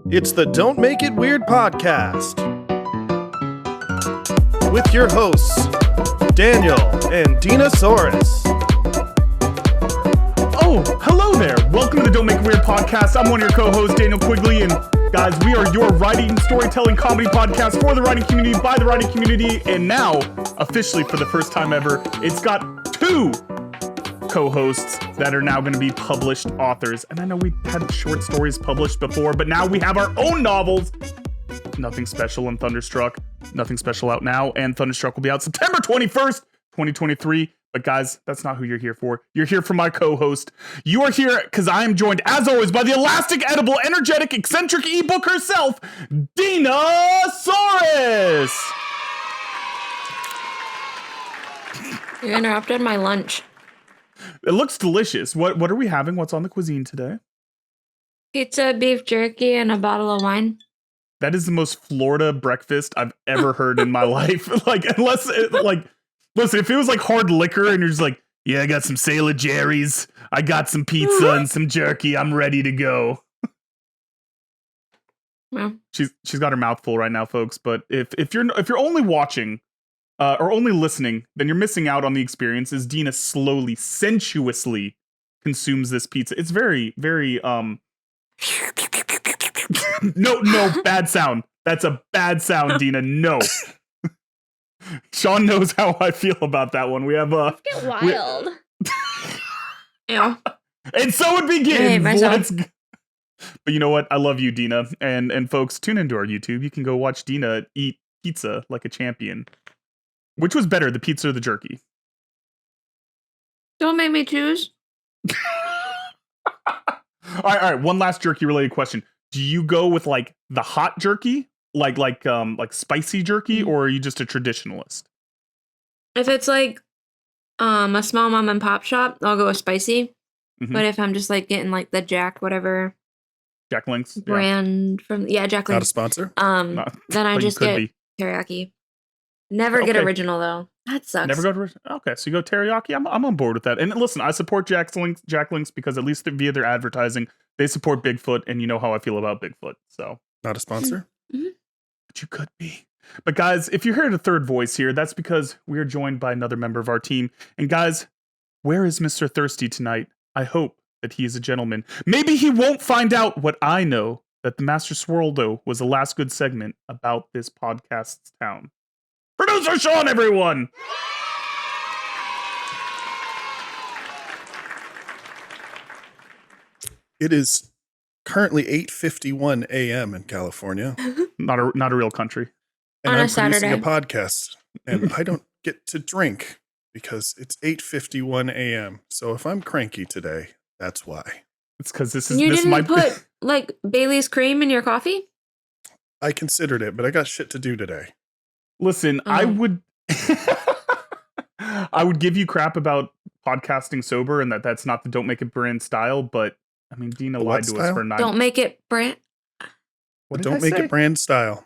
It's the Don't Make It Weird podcast with your hosts, Daniel and Dina. Oh, hello there. Welcome to the Don't Make It Weird podcast. I'm one of your co-hosts, Daniel Quigley, and guys, we are your writing, storytelling, comedy podcast for the writing community, by the writing community, and now, officially for the first time ever, it's got two co-hosts that are now going to be published authors. And I know we had short stories published before, but now we have our own novels. Nothing special in Thunderstruck. Nothing special out now, and Thunderstruck will be out September 21st, 2023. But guys, that's not who you're here for. You're here for my co-host. You are here because I am joined, as always, by the elastic, edible, energetic, eccentric ebook herself, Dina. You interrupted my lunch. It looks delicious. What are we having? What's on the cuisine today? Pizza, beef jerky, and a bottle of wine. That is the most Florida breakfast I've ever heard in my life. Listen, if it was like hard liquor and you're just like, yeah, I got some Sailor Jerry's, I got some pizza and some jerky, I'm ready to go. Yeah. She's got her mouth full right now, folks. But if you're only watching or only listening, then you're missing out on the experience as Dina slowly, sensuously consumes this pizza. It's very, very No, bad sound. That's a bad sound, Dina. No. Sean knows how I feel about that one. We have Get wild. Yeah. And so it begins. Myself. But you know what? I love you, Dina. And folks, tune into our YouTube. You can go watch Dina eat pizza like a champion. Which was better, the pizza or the jerky? Don't make me choose. All right. One last jerky related question. Do you go with like the hot jerky, like spicy jerky, or are you just a traditionalist? If it's like a small mom and pop shop, I'll go with spicy. Mm-hmm. But if I'm just like getting like the Jack whatever Link's brand from Jack Link's, Not a sponsor. then I just get teriyaki. Never get original though. That sucks. Never go to original. Okay, so you go teriyaki. I'm on board with that. And listen, I support Jack Link's because at least via their advertising, they support Bigfoot, and you know how I feel about Bigfoot. So Not a sponsor. Mm-hmm. But you could be. But guys, if you heard a third voice here, that's because we are joined by another member of our team. And guys, where is Mr. Thirsty tonight? I hope that he is a gentleman. Maybe he won't find out what I know, that the Master Swirldo was the last good segment about this podcast's town. Producer Sean, everyone! It is currently 8:51 a.m. in California. Not a real country. And On a I'm producing Saturday. a podcast, and I don't get to drink because it's 8:51 a.m. So if I'm cranky today, that's why. It's because this didn't might put like Bailey's cream in your coffee? I considered it, but I got shit to do today. Listen, I would give you crap about podcasting sober and that's not the Don't Make It brand style, but I mean, Dina lied to us for 9. Don't make it brand. What did Don't I make say? it brand style.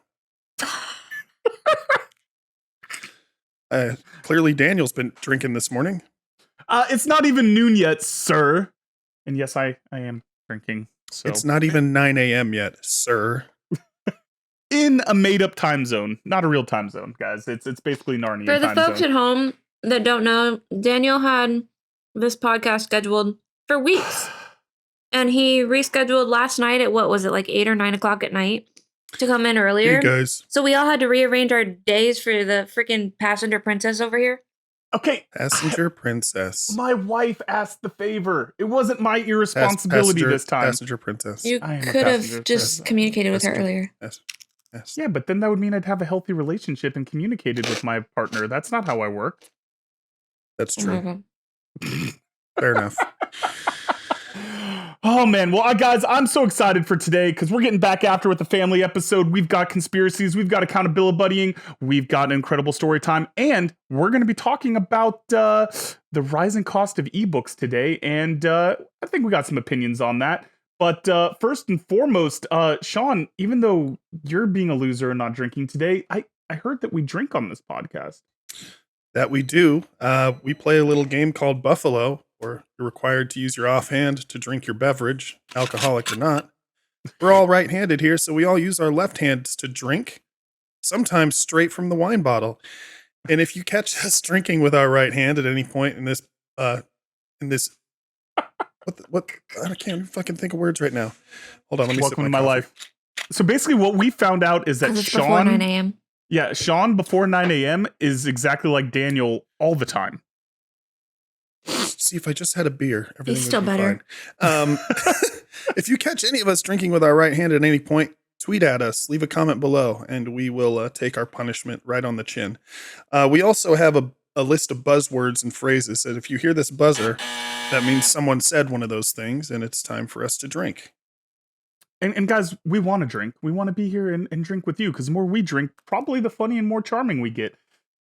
Clearly, Daniel's been drinking this morning. It's not even noon yet, sir. And yes, I am drinking. So It's not even 9 a.m. yet, sir. in a made-up time zone, not a real time zone, guys. It's basically Narnia. For the time folks zone. at home that don't know, Daniel had this podcast scheduled for weeks. And he rescheduled last night at what was it, like 8 or 9 o'clock at night to come in earlier. Hey, guys. So we all had to rearrange our days for the freaking passenger princess over here. Okay. Passenger princess. My wife asked the favor. It wasn't my irresponsibility this time. Passenger princess. You I am a could have passenger just princess. communicated with her earlier. Yes. Yeah, but then that would mean I'd have a healthy relationship and communicated with my partner. That's not how I work. That's Oh my true. God. Fair enough. Oh man, well guys, I'm so excited for today because we're getting back after with the family episode. We've got conspiracies, we've got accountability buddying, we've got an incredible story time, and we're going to be talking about the rising cost of ebooks today. And I think we got some opinions on that. But first and foremost, Sean, even though you're being a loser and not drinking today, I heard that we drink on this podcast. That we do. We play a little game called Buffalo, where you're required to use your offhand to drink your beverage, alcoholic or not. We're all right-handed here, so we all use our left hands to drink, sometimes straight from the wine bottle. And if you catch us drinking with our right hand at any point in this, what I can't even fucking think of words right now. Hold on, let me sip Welcome to my coffee. life. So basically, what we found out is that 'Cause it's before 9 a.m. Yeah, Sean before 9 a.m. is exactly like Daniel all the time. See, if I just had a beer, everything He's would still be better. fine. If you catch any of us drinking with our right hand at any point, tweet at us, leave a comment below, and we will take our punishment right on the chin. We also have a list of buzzwords and phrases that if you hear this buzzer, that means someone said one of those things, and it's time for us to drink. And guys, we want to drink. We want to be here and drink with you, because the more we drink, probably the funny and more charming we get.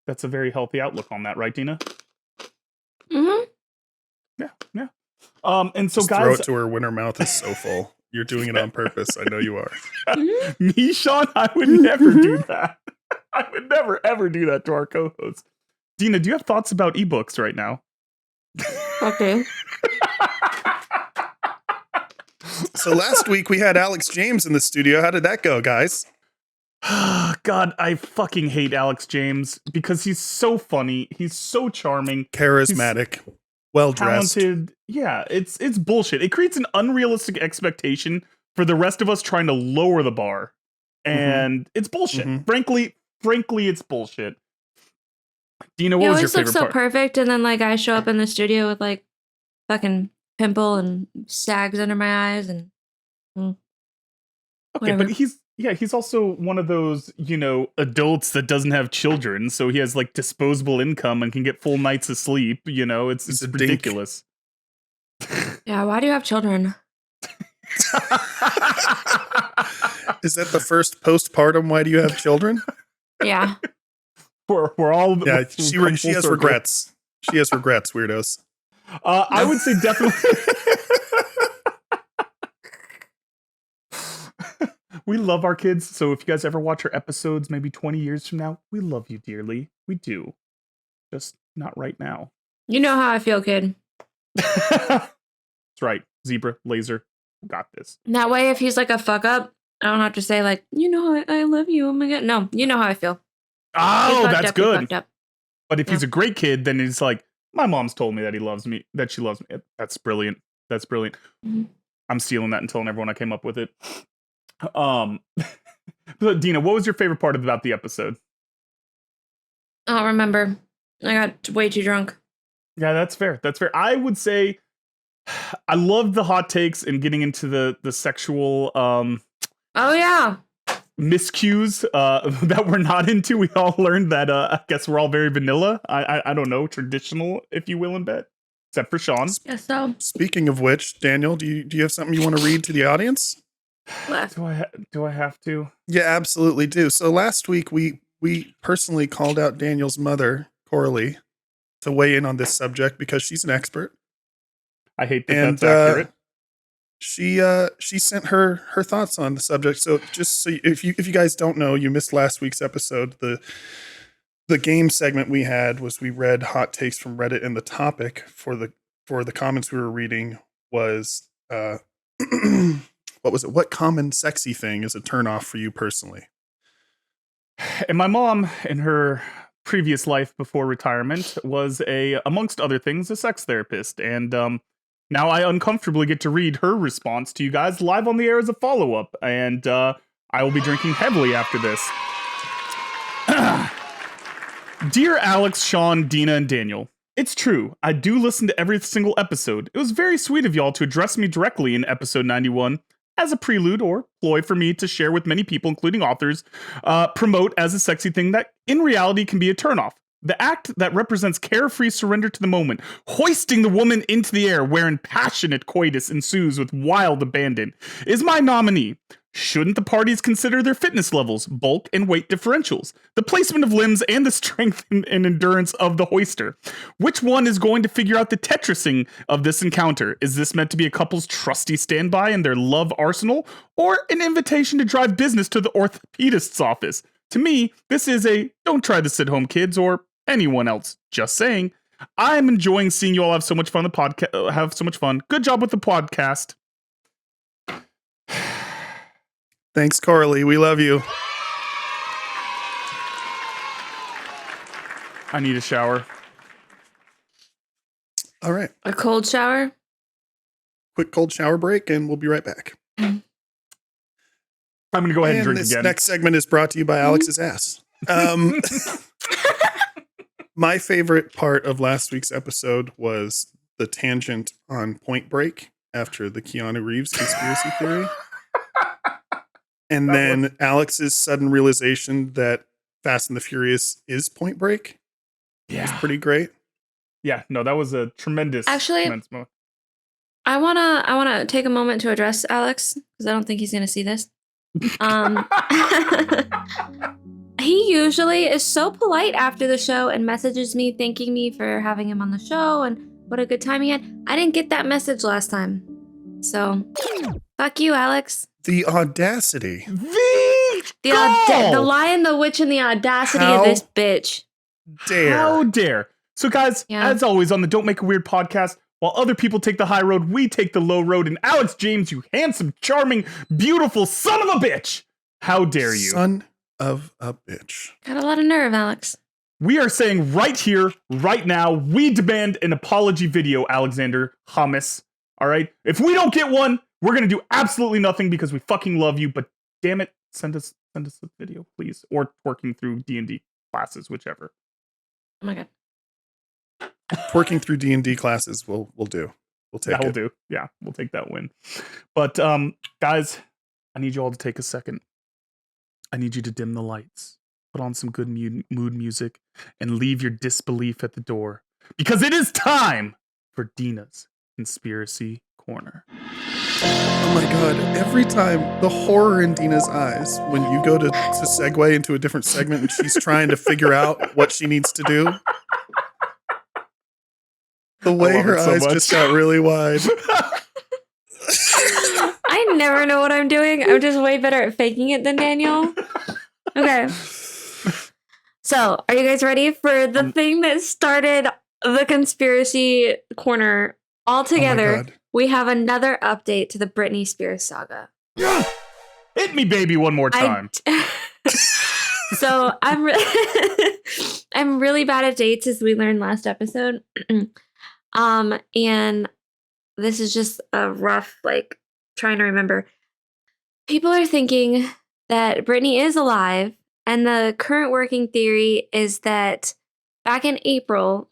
That's a very healthy outlook on that, right, Dina? Mm-hmm. Yeah. And so, Just guys, throw it to her when her mouth is so full. You're doing it on purpose. I know you are. me, Sean, I would never do that. I would never, ever do that to our co-host. Dina, do you have thoughts about ebooks right now? Okay. So last week we had Alex James in the studio. How did that go, guys? God, I fucking hate Alex James because he's so funny. He's so charming. Charismatic. Well dressed. Talented. Yeah, it's bullshit. It creates an unrealistic expectation for the rest of us trying to lower the bar. And it's bullshit. Frankly, it's bullshit. Dina, what He was your always favorite looks so part? perfect, and then like I show up in the studio with like fucking pimple and sags under my eyes, and Okay, whatever. but he's also one of those, adults that doesn't have children, so he has like disposable income and can get full nights of sleep. It's He's a dink. ridiculous. Yeah, why do you have children? Is that the first postpartum? Why do you have children? Yeah. We're all Yeah, we've she come has full circle. regrets. She has regrets, weirdos. I would say definitely. We love our kids, so if you guys ever watch our episodes, maybe 20 years from now, we love you dearly. We do. Just not right now. You know how I feel, kid. That's right. Zebra, laser, got this. That way, if he's like a fuck up, I don't have to say like, I love you. Oh my god. No, you know how I feel. Oh, that's He good. fucked up. But if he's a great kid, then it's like, my mom's told me that he loves me, that she loves me. That's brilliant. That's brilliant. Mhm. I'm stealing that and telling everyone I came up with it. But Dina, what was your favorite part about the episode? I don't remember. I got way too drunk. Yeah, that's fair. That's fair. I would say I loved the hot takes and getting into the sexual Oh yeah. miscues that we're not into. We all learned that I guess we're all very vanilla. I don't know, traditional, if you will, in bed. Except for Sean. Guess so. Speaking of which, Daniel, do you have something you want to read to the audience? Left. Do I have to? Yeah, absolutely do. So last week we personally called out Daniel's mother, Coralie, to weigh in on this subject because she's an expert. I hate that And that's accurate. she sent her thoughts on the subject. So just so if you guys don't know, you missed last week's episode. The game segment we had was we read hot takes from Reddit, and the topic for the comments we were reading was what was it? What common sexy thing is a turnoff for you personally? And my mom, in her previous life before retirement, was amongst other things, a sex therapist. And now I uncomfortably get to read her response to you guys live on the air as a follow-up. And I will be drinking heavily after this. Dear Alex, Sean, Dina, and Daniel, it's true. I do listen to every single episode. It was very sweet of y'all to address me directly in episode 91 as a prelude or ploy for me to share with many people, including authors, promote as a sexy thing that in reality can be a turnoff. The act that represents carefree surrender to the moment, hoisting the woman into the air wherein passionate coitus ensues with wild abandon, is my nominee. Shouldn't the parties consider their fitness levels, bulk and weight differentials, the placement of limbs, and the strength and endurance of the hoister? Which one is going to figure out the Tetrising of this encounter? Is this meant to be a couple's trusty standby in their love arsenal, or an invitation to drive business to the orthopedist's office? To me, this is a don't try this at home, kids, or anyone else. Just saying. I'm enjoying seeing you all have so much fun. Have so much fun. Good job with the podcast. Thanks, Carly. We love you. I need a shower. All right. A cold shower? Quick cold shower break, and we'll be right back. I'm going to go ahead and drink this again. Next segment is brought to you by Alex's ass. My favorite part of last week's episode was the tangent on Point Break after the Keanu Reeves conspiracy theory. And then Alex's sudden realization that Fast and the Furious is Point Break. Yeah. It's pretty great. Yeah, no, that was a tremendous moment. I wanna take a moment to address Alex because I don't think he's gonna see this. He usually is so polite after the show and messages me thanking me for having him on the show and what a good time he had. I didn't get that message last time, so fuck you, Alex. The audacity. The lion, the witch, and the audacity of this bitch. How dare. So guys, as always on the Don't Make a Weird podcast, while other people take the high road, we take the low road. And Alex James, you handsome, charming, beautiful son of a bitch. How dare you? Son of a bitch. Got a lot of nerve, Alex. We are saying right here, right now, we demand an apology video, Alexander Hummus. All right? If we don't get one, we're going to do absolutely nothing because we fucking love you. But damn it, send us a video, please. Or twerking through D&D classes, whichever. Oh my God. Twerking through D&D classes, we'll do. We'll take it. We'll do. Yeah, we'll take that win. But guys, I need you all to take a second. I need you to dim the lights, put on some good mood music, and leave your disbelief at the door. Because it is time for Dina's Conspiracy Corner. Oh my God, every time the horror in Dina's eyes when you go to segue into a different segment and she's trying to figure out what she needs to do. The way her eyes just got really wide. I never know what I'm doing. I'm just way better at faking it than Daniel. Okay. So, are you guys ready for the thing that started the Conspiracy Corner altogether? Oh, we have another update to the Britney Spears saga. Hit me, baby, one more time. So, I'm really bad at dates, as we learned last episode. And this is just a rough, trying to remember. People are thinking that Britney is alive, and the current working theory is that back in April,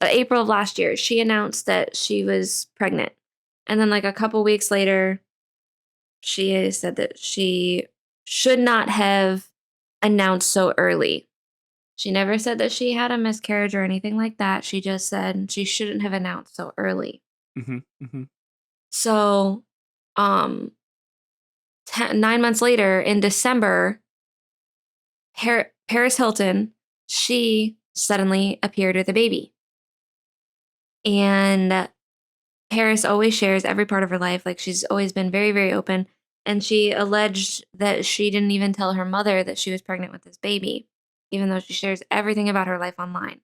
April of last year, she announced that she was pregnant. And then a couple weeks later, she said that she should not have announced so early. She never said that she had a miscarriage or anything like that. She just said she shouldn't have announced so early. Mm-hmm, mm-hmm. So, 9 months later, in December, Paris Hilton, she suddenly appeared with a baby. And Paris always shares every part of her life. She's always been very, very open. And she alleged that she didn't even tell her mother that she was pregnant with this baby, even though she shares everything about her life online.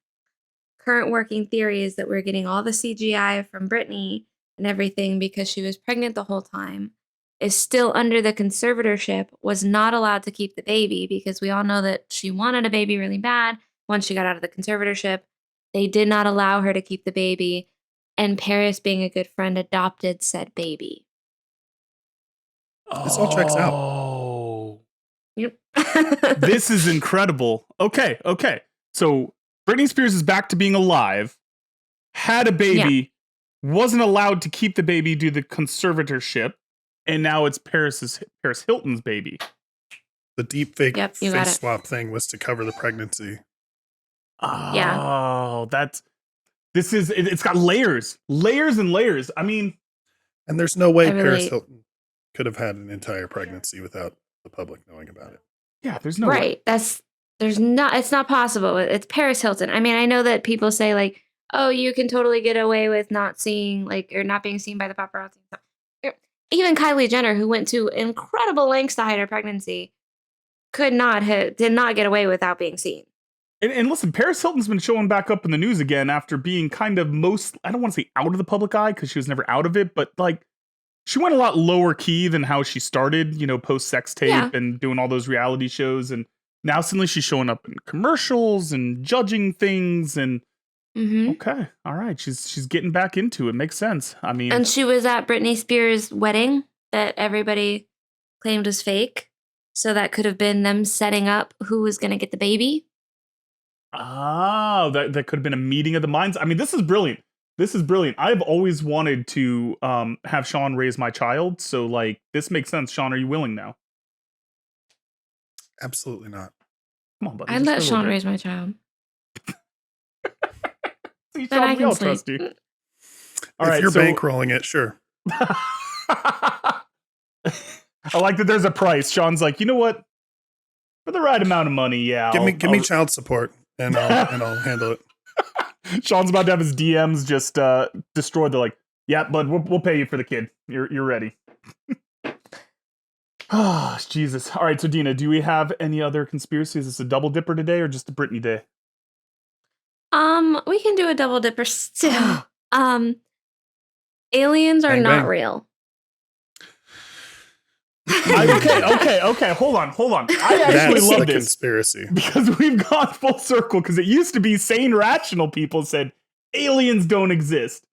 Current working theory is that we're getting all the CGI from Britney and everything because she was pregnant the whole time, is still under the conservatorship, was not allowed to keep the baby because we all know that she wanted a baby really bad. Once she got out of the conservatorship, they did not allow her to keep the baby, and Paris, being a good friend, adopted said baby. This all checks out. Oh. Yep. This is incredible. Okay. So Britney Spears is back to being alive, had a baby, wasn't allowed to keep the baby due to the conservatorship, and now it's Paris Hilton's baby. The deep fake face swap thing was to cover the pregnancy. Oh, it's got layers and layers. I mean, and there's no way Paris Hilton could have had an entire pregnancy without the public knowing about it. Yeah, there's no way. It's not possible. It's Paris Hilton. I mean, I know that people say oh, you can totally get away with not seeing or not being seen by the paparazzi and stuff. Even Kylie Jenner, who went to incredible lengths to hide her pregnancy, did not get away without being seen. And listen, Paris Hilton's been showing back up in the news again after being kind of I don't want to say out of the public eye because she was never out of it, but she went a lot lower key than how she started, post sex tape Yeah. and doing all those reality shows. And now suddenly she's showing up in commercials and judging things. And okay, all right, she's getting back into it. Makes sense. I mean, And she was at Britney Spears' wedding that everybody claimed was fake. So that could have been them setting up who was going to get the baby. that could have been a meeting of the minds. I mean, this is brilliant. I've always wanted to have Sean raise my child. So like, this makes sense. Sean, are you willing now? Absolutely not. Come on, buddy. I'd let Sean raise my child. See, Then Sean, I we all can trust sleep. you. If you're bankrolling it, sure. I like that there's a price. Sean's like, you know what? For the right amount of money, yeah. Give me child support, and I'll handle it. Sean's about to have his DMs just destroyed. They're like, yeah, bud, we'll pay you for the kid. You're ready. Oh, Jesus. All right, so Dina, do we have any other conspiracies? Is this a double dipper today or just a Britney day? We can do a double dipper still. Aliens are Bang, not bang. real. Okay. Hold on. I actually That's love a this conspiracy. because we've gone full circle. Because it used to be sane, rational people said aliens don't exist,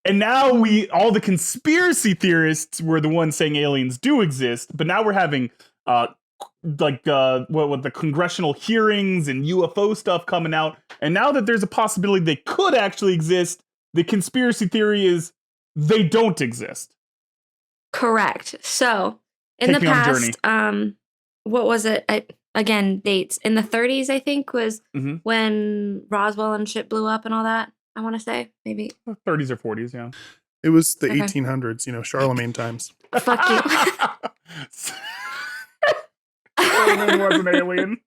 and now all the conspiracy theorists were the ones saying aliens do exist. But now we're having what the congressional hearings and UFO stuff coming out, and now that there's a possibility they could actually exist, the conspiracy theory is they don't exist. Correct. So in Take the me on a past, what was it? Again, dates in the 30s, I think, was when Roswell and shit blew up and all that. I want to say maybe 30s or 40s, yeah. It was the Okay. 1800s, Charlemagne times. Fuck you. Charlemagne was an alien.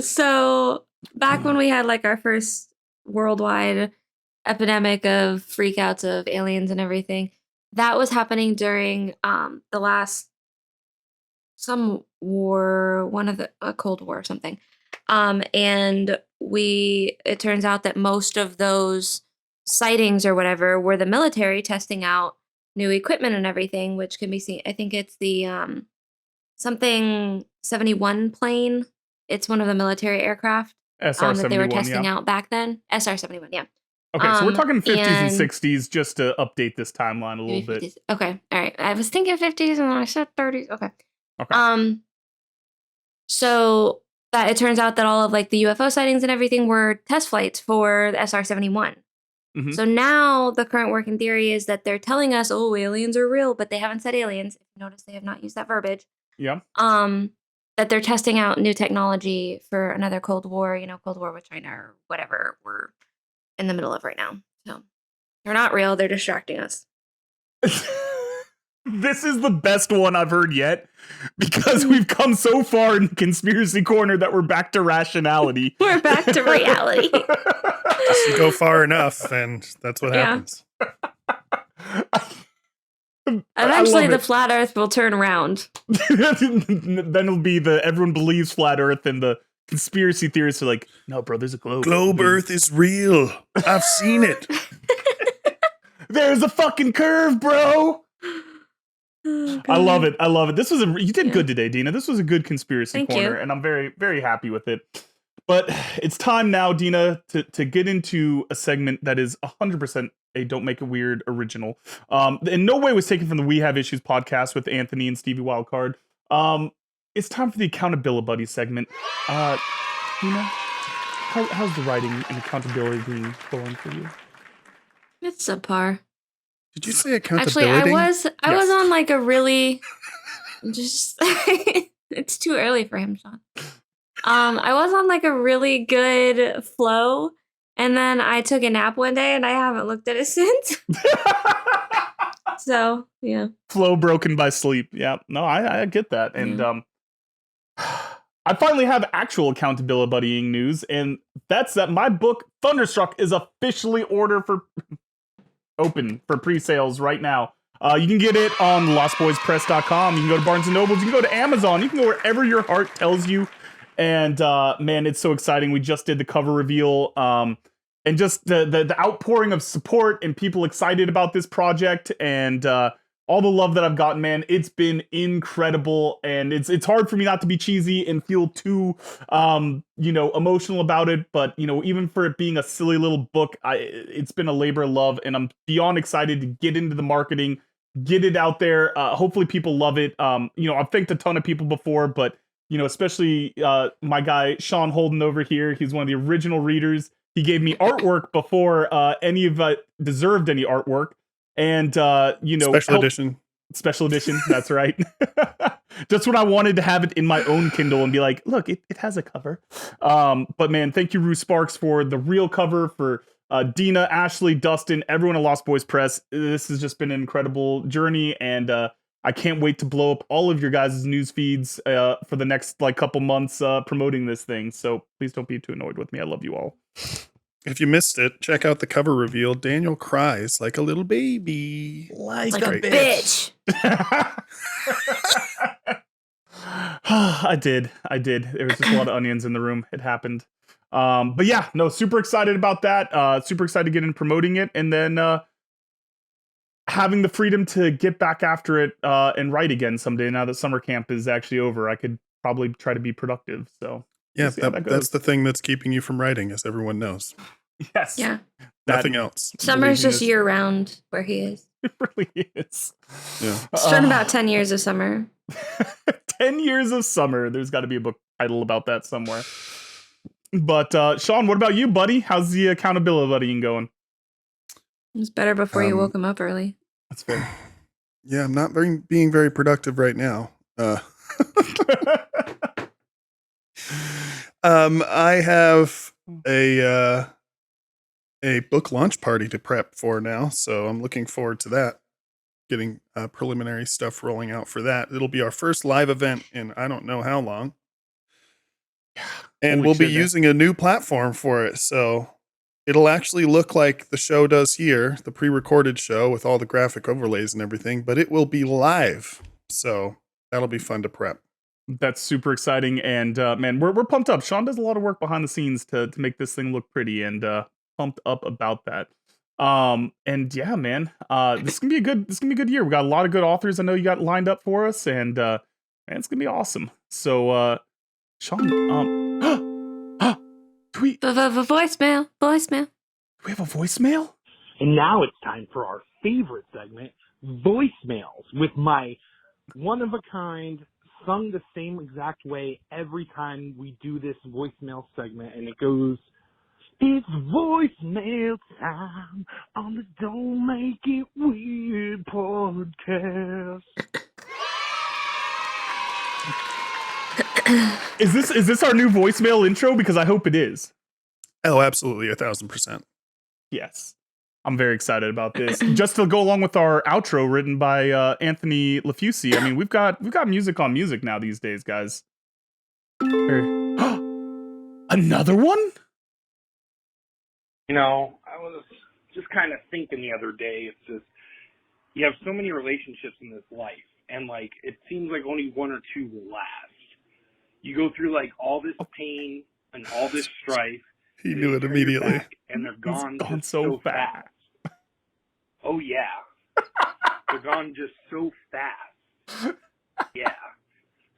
So back when we had like our first worldwide epidemic of freakouts of aliens and everything, that was happening during the last a Cold War or something. And it turns out that most of those sightings or whatever were the military testing out new equipment and everything, which can be seen. I think it's the something 71 plane. It's one of the military aircraft SR-71, that they were testing yeah. out back then. SR-71, yeah. Okay, so we're talking 50s and and- 60s just to update this timeline a little Maybe bit. 50s. Okay, all right. I was thinking 50s and then I said 30s. Okay. Okay. So that it turns out that all of like the UFO sightings and everything were test flights for the SR-71. Mhm. So now the current working theory is that they're telling us, oh, aliens are real, but they haven't said aliens. If you notice, they have not used that verbiage. Yeah. That they're testing out new technology for another Cold War, Cold War with China or whatever we're in the middle of right now. So they're not real. They're distracting us. This is the best one I've heard yet because we've come so far in conspiracy corner that we're back to rationality. We're back to reality. Just you go far enough, and that's what Yeah. happens. Eventually, the flat Earth will turn around. Then it'll be everyone believes flat Earth, and the conspiracy theorists are like, no, bro, there's a globe. Globe Earth is real. I've seen it. There's a fucking curve, bro. Oh, I love God. it. This was you did Yeah. good today, Dina. This was a good conspiracy Thank corner, you. and I'm very, very happy with it. But it's time now, Dina, to get into a segment that is 100% a Don't Make It Weird original. In no way was taken from the We Have Issues podcast with Anthony and Stevie Wildcard. It's time for the Accountability Buddy segment. Dina, how's the writing and accountability going for you? It's subpar. Did you say Actually, accountability? I was on like a really just it's too early for him, Sean. I was on like a really good flow, and then I took a nap one day and I haven't looked at it since. So yeah. Flow broken by sleep. Yeah, no, I get that. And I finally have actual accountability buddying news, and that's that my book Thunderstruck is officially open for pre-sales right now. You can get it on lostboyspress.com. You can go to Barnes & Nobles. You can go to Amazon. You can go wherever your heart tells you. And man, it's so exciting. We just did the cover reveal. and just the outpouring of support and people excited about this project, and all the love that I've gotten, man. It's been incredible, and it's hard for me not to be cheesy and feel too emotional about it. But even for it being a silly little book, it's been a labor of love, and I'm beyond excited to get into the marketing, get it out there. Hopefully people love it. I've thanked a ton of people before, but especially my guy Sean Holden over here. He's one of the original readers. He gave me artwork before any of it deserved any artwork. And special edition. Special edition, that's right. Just when I wanted to have it in my own Kindle and be like, look, it has a cover. But man, thank you, Rue Sparks, for the real cover, for Dina, Ashley, Dustin, everyone at Lost Boys Press. This has just been an incredible journey, and I can't wait to blow up all of your guys' news feeds for the next couple months promoting this thing. So please don't be too annoyed with me. I love you all. If you missed it, check out the cover reveal. Daniel cries like a little baby. Like a bitch. I did. There was just a lot of onions in the room. It happened. But yeah, no, super excited about that. Super excited to get in promoting it. And then having the freedom to get back after it and write again someday. Now that summer camp is actually over, I could probably try to be productive. So yeah, that's the thing that's keeping you from writing, as everyone knows. Yes. Yeah. Nothing else. Summer's just year round where he is. It really is. Yeah. It's been about 10 years of summer. 10 years of summer. There's got to be a book title about that somewhere. But Sean, what about you, buddy? How's the accountability buddying going? It was better before you woke him up early. That's fair. Yeah, I'm not being very productive right now. I have a book launch party to prep for now, so I'm looking forward to that. Getting preliminary stuff rolling out for that. It'll be our first live event in I don't know how long. And we'll be using a new platform for it, so it'll actually look like the show does here, the pre-recorded show with all the graphic overlays and everything, but it will be live. So that'll be fun to prep. That's super exciting, and man, we're pumped up. Sean does a lot of work behind the scenes to make this thing look pretty, and pumped up about that. And yeah, man, this is gonna be a good year. We got a lot of good authors I know you got lined up for us, and man, it's gonna be awesome. So Sean, tweet. Voicemail. Do we have a voicemail? And now it's time for our favorite segment, voicemails, with my one-of-a-kind, sung the same exact way every time we do this voicemail segment, and it goes, it's voicemail time on the Don't Make It Weird podcast. Is this our new voicemail intro? Because I hope it is. Oh, absolutely, 1,000%. Yes. I'm very excited about this. Just to go along with our outro written by Anthony Lafusi. I mean, we've got music on music now these days, guys. Another one? I was just kind of thinking the other day, it's just, you have so many relationships in this life, and it seems like only one or two will last. You go through all this pain and all this strife. He knew it immediately. And they're gone, so fast. Oh, yeah. They're gone just so fast. Yeah.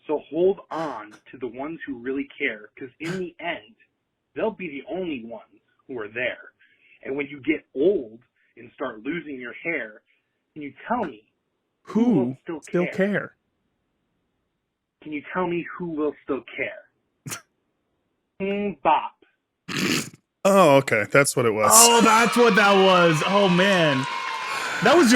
So hold on to the ones who really care, because in the end, they'll be the only ones who are there. And when you get old and start losing your hair, can you tell me who will still care? Can you tell me who will still care? Bop. Oh, okay. That's what it was. Oh, that's what that was. Oh, man. That was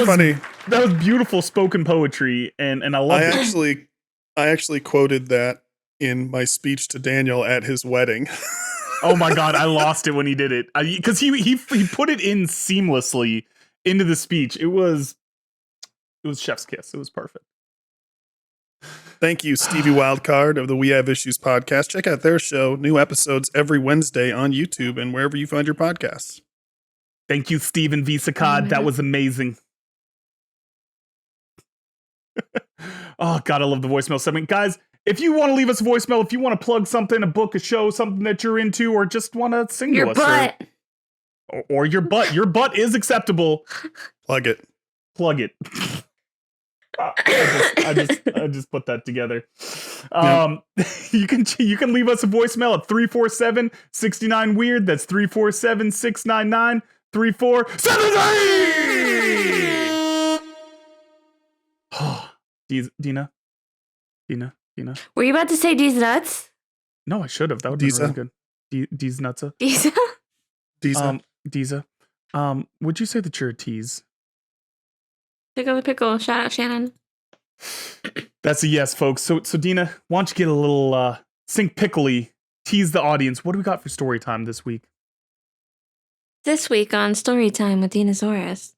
funny. That was beautiful spoken poetry, and I love it. I actually quoted that in my speech to Daniel at his wedding. Oh my God, I lost it when he did it. Because he put it in seamlessly into the speech. It was chef's kiss. It was perfect. Thank you, Stevie Wildcard of the We Have Issues podcast. Check out their show. New episodes every Wednesday on YouTube and wherever you find your podcasts. Thank you, Steven Visacod. That was amazing. Oh, God, I love the voicemail segment. Guys, if you want to leave us a voicemail, if you want to plug something, a book, a show, something that you're into, or just want to sing your to us. Butt. Or your butt. Your butt is acceptable. Plug it. Plug it. I just put that together. You can leave us a voicemail at 347-69-WEIRD. That's 347-699-3473. Dina. Were you about to say D's nuts? No, I should have. That would be really good. D's nutsa. D's. Would you say that you're a tease? Pickle the pickle. Shout out Shannon. That's a yes, folks. So Dina, why don't you get a little sink pickly, tease the audience. What do we got for story time this week? This week on Storytime with Dinosaurus,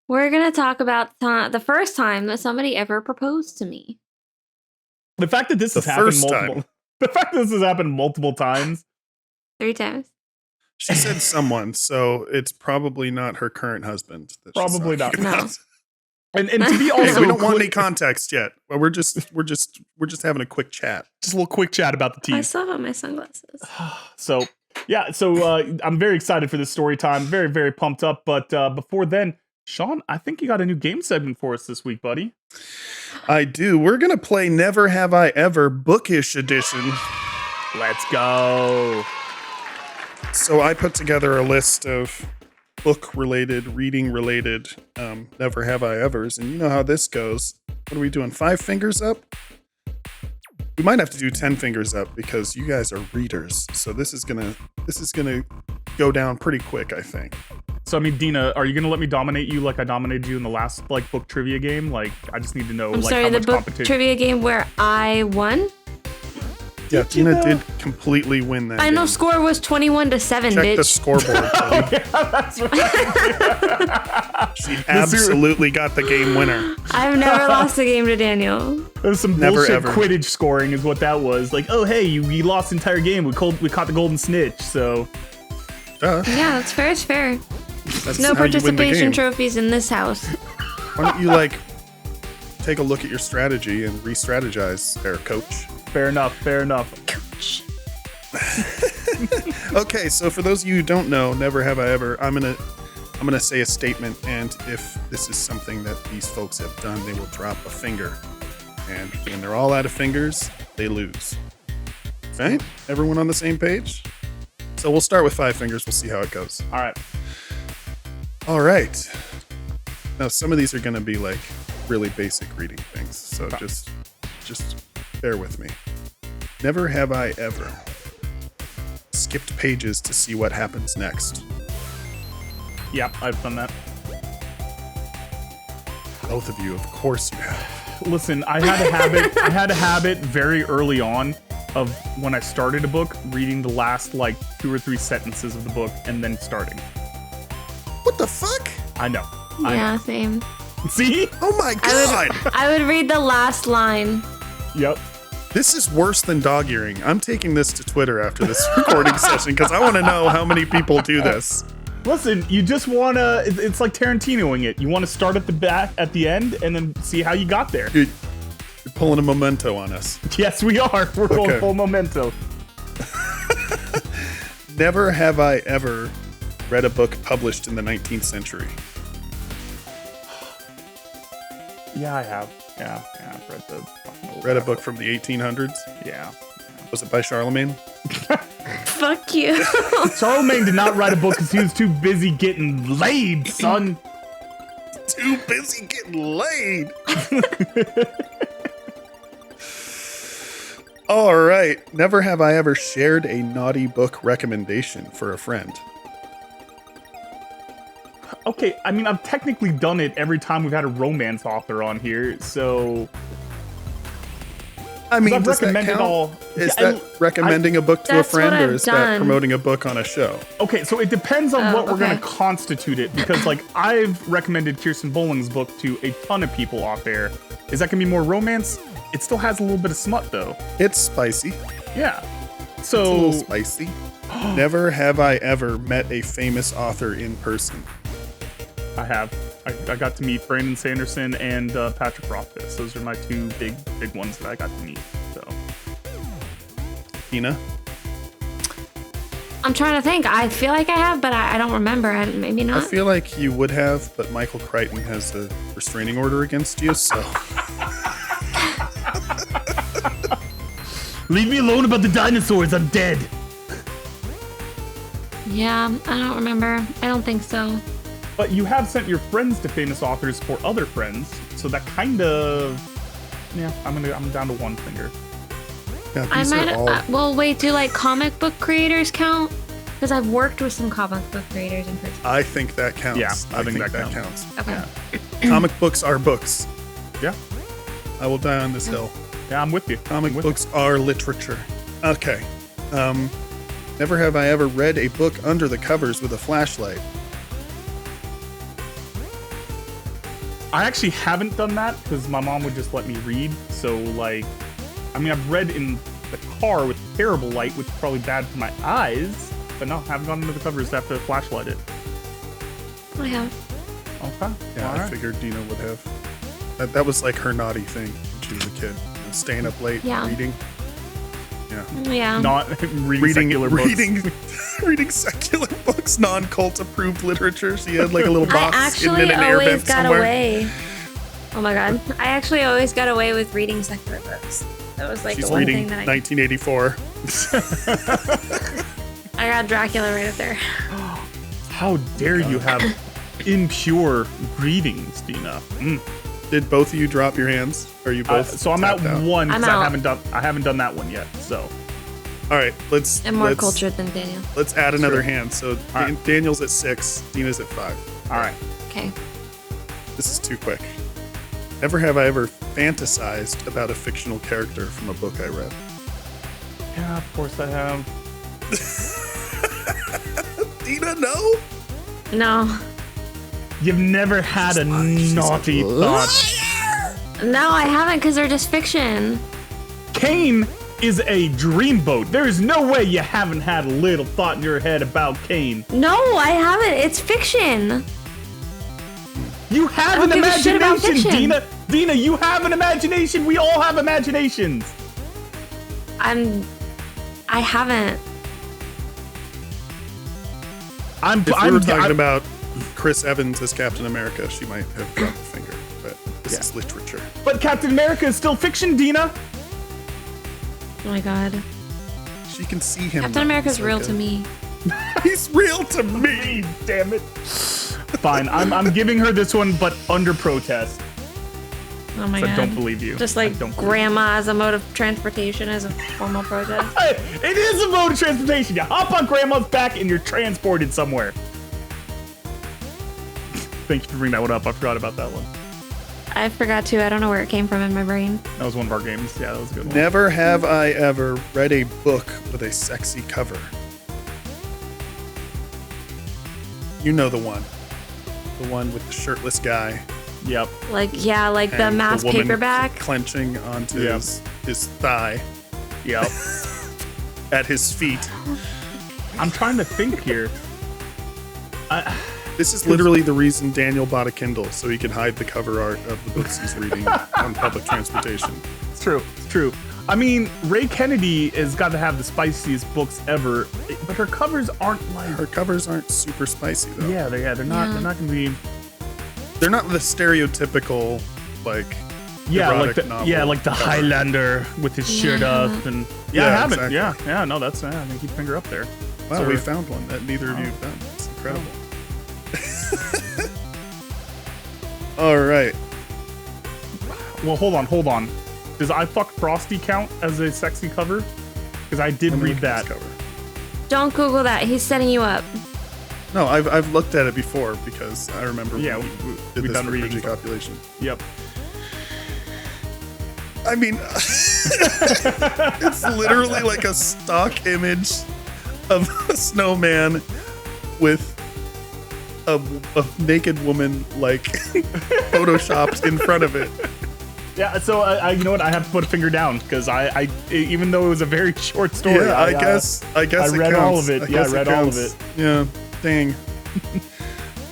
we're going to talk about the first time that somebody ever proposed to me. The fact that this has happened multiple times. 3 times. She said someone, so it's probably not her current husband. Probably not. No. And to be also, hey, we don't want any context yet. But we're just having a quick chat. Just a little quick chat about the tease. I still have my sunglasses. So I'm very excited for this story time. Very, very pumped up. But before then, Sean, I think you got a new game segment for us this week, buddy. I do. We're gonna play Never Have I Ever Bookish Edition. Let's go. So I put together a list of book-related, reading-related Never Have I Evers, and you know how this goes. What are we doing? 5 fingers up? We might have to do 10 fingers up because you guys are readers. So this is gonna go down pretty quick, I think. So I mean, Dina, are you gonna let me dominate you like I dominated you in the last book trivia game? Like, I just need to know I'm how sorry, much the book competition. trivia game where I won? Yeah, Dina did completely win that. I know game. score was 21-7, Check bitch. the scoreboard, buddy. That's right. She absolutely got the game winner. I've never lost a game to Daniel. There's some Never, bullshit ever. Quidditch scoring is what that was. Like, oh hey, we lost the entire game. We caught the golden snitch. So Duh. Yeah, that's fair. It's fair. That's No how you win the participation game. trophies in this house. Why don't you take a look at your strategy and re-strategize there, coach? fair enough. Coach. Okay, so for those of you who don't know, Never Have I Ever, I'm gonna say a statement, and if this is something that these folks have done, they will drop a finger. And when they're all out of fingers, they lose. Right? Everyone on the same page? So we'll start with 5 fingers, we'll see how it goes. All right. All right. Now some of these are gonna be really basic reading things, so just bear with me. Never have I ever skipped pages to see what happens next. Yeah, I've done that. Both of you, of course you have. Listen, I had a habit very early on of when I started a book, reading the last 2 or 3 sentences of the book and then starting. What the fuck? I know. Yeah, same. See? Oh my god! I would read the last line. Yep. This is worse than dog earing. I'm taking this to Twitter after this recording session because I want to know how many people do this. Listen, you just want to, it's like Tarantinoing it. You want to start at the back, at the end, and then see how you got there. You're pulling a memento on us. Yes, we are. We're going full memento. Never have I ever read a book published in the 19th century. Yeah, I have. Yeah, I've read the fucking old Read a book from the 1800s? Yeah. Was it by Charlemagne? Fuck you. Charlemagne did not write a book because he was too busy getting laid, son. Too busy getting laid. All right. Never have I ever shared a naughty book recommendation for a friend. Okay, I mean, I've technically done it every time we've had a romance author on here, so... I mean, I've does that recommended count? Is Yeah, that recommending a book to a That's what friend, or I've is that done. promoting a book on a show? Okay, so it depends on what we're okay. going to constitute it, because, I've recommended Kirsten Bowling's book to a ton of people out there. Is that going to be more romance? It still has a little bit of smut, though. It's spicy. Yeah. It's a little So, spicy. Never have I ever met a famous author in person. I have. I got to meet Brandon Sanderson and Patrick Rothfuss. Those are my 2 big ones that I got to meet. So, Dina? I'm trying to think. I feel like I have, but I don't remember. Maybe I not. feel like you would have, but Michael Crichton has a restraining order against you, so. Leave me alone about the dinosaurs. I'm dead. Yeah, I don't remember. I don't think so. But you have sent your friends to famous authors for other friends, so that kind of. Yeah, I'm down to one finger. Yeah, I these might. are all. Well, wait. Do like comic book creators count? Because I've worked with some comic book creators in person. I think that counts. Yeah, I think that counts. Okay. Yeah. Comic books are books. Yeah. I will die on this hill. Yeah, I'm with you. Comic books are literature. Okay. Never have I ever read a book under the covers with a flashlight. I actually haven't done that because my mom would just let me read. So, like, I mean, I've read in the car with terrible light, which is probably bad for my eyes. But no, haven't gone under the covers to have to flashlight it. I have. Okay. Yeah, All I right. figured Dina would have. That was like her naughty thing when she was a kid. You know, staying up late, Yeah. reading. Yeah. Yeah. Not reading secular books. Reading secular books, non-cult approved literature. She had like a little I box actually in an air always vent got somewhere. away. Oh my god. I actually always got away with reading secular books. That was like She's the one reading thing that 1984. I got Dracula right up there. How dare you have impure greetings, Dina? Did both of you drop your hands? Or are you both? So I'm at tapped out? one I'm because out. I haven't done that one yet. So All right, let's. I'm more let's- cultured than Daniel. Let's add another Sure. hand. So All right. Daniel's at 6, Dina's at 5. all right. Okay. This is too quick. Never have I ever fantasized about a fictional character from a book I read. Yeah, of course I have. Dina, no? No. You've never had a naughty thought. No, I haven't because they're just fiction. Kane is a dreamboat. There is no way you haven't had a little thought in your head about Kane. No, I haven't. It's fiction. You have I an don't give a shit about imagination, fiction. Dina. Dina, you have an imagination. We all have imaginations. I haven't. If we were talking about Chris Evans as Captain America, she might have dropped a finger. But this is literature. But Captain America is still fiction, Dina. Oh my god. She can see him. Captain now. America's It's real like to me. He's real to me. Damn it. Fine, I'm giving her this one, but under protest. Oh my So god. I don't believe you. Just I like don't believe grandma as a mode of transportation as a formal protest. Hey, it is a mode of transportation. You hop on grandma's back and you're transported somewhere. Thank you for bringing that one up. I forgot about that one. I forgot to. I don't know where it came from in my brain. That was one of our games. Yeah, that was a good one. Never have I ever read a book with a sexy cover. You know the one. The one with the shirtless guy. Yep. Like, yeah, like the and mass woman paperback. clenching onto Yep. his thigh Yep. at his feet. I'm trying to think here. This is literally the reason Daniel bought a Kindle, so he can hide the cover art of the books he's reading on public transportation. It's true. It's true. I mean, Ray Kennedy has got to have the spiciest books ever, but her covers aren't like. Her covers aren't super spicy though. Yeah, they're not. Yeah. They're not gonna be. They're not the stereotypical like Yeah, erotic novel like the cover. Highlander with his shirt Yeah. up and. Yeah, I haven't. exactly. Yeah. No, that's. I think keep finger up there. Wow, So- we found one that neither of you have done. It's incredible. All right. Well, hold on. Does I Fuck Frosty count as a sexy cover? Because I did Let me read look at that. this cover. Don't Google that. He's setting you up. No, I've looked at it before because I remember Yeah, when we did we've this done for readings Frigid before. Copulation. Yep. I mean, it's literally like a stock image of a snowman with a naked woman like photoshopped in front of it. Yeah. So I you know what? I have to put a finger down because I even though it was a very short story. Yeah, I guess I it read all counts. of it. I Yeah, I guess read all of counts. it. Yeah, dang.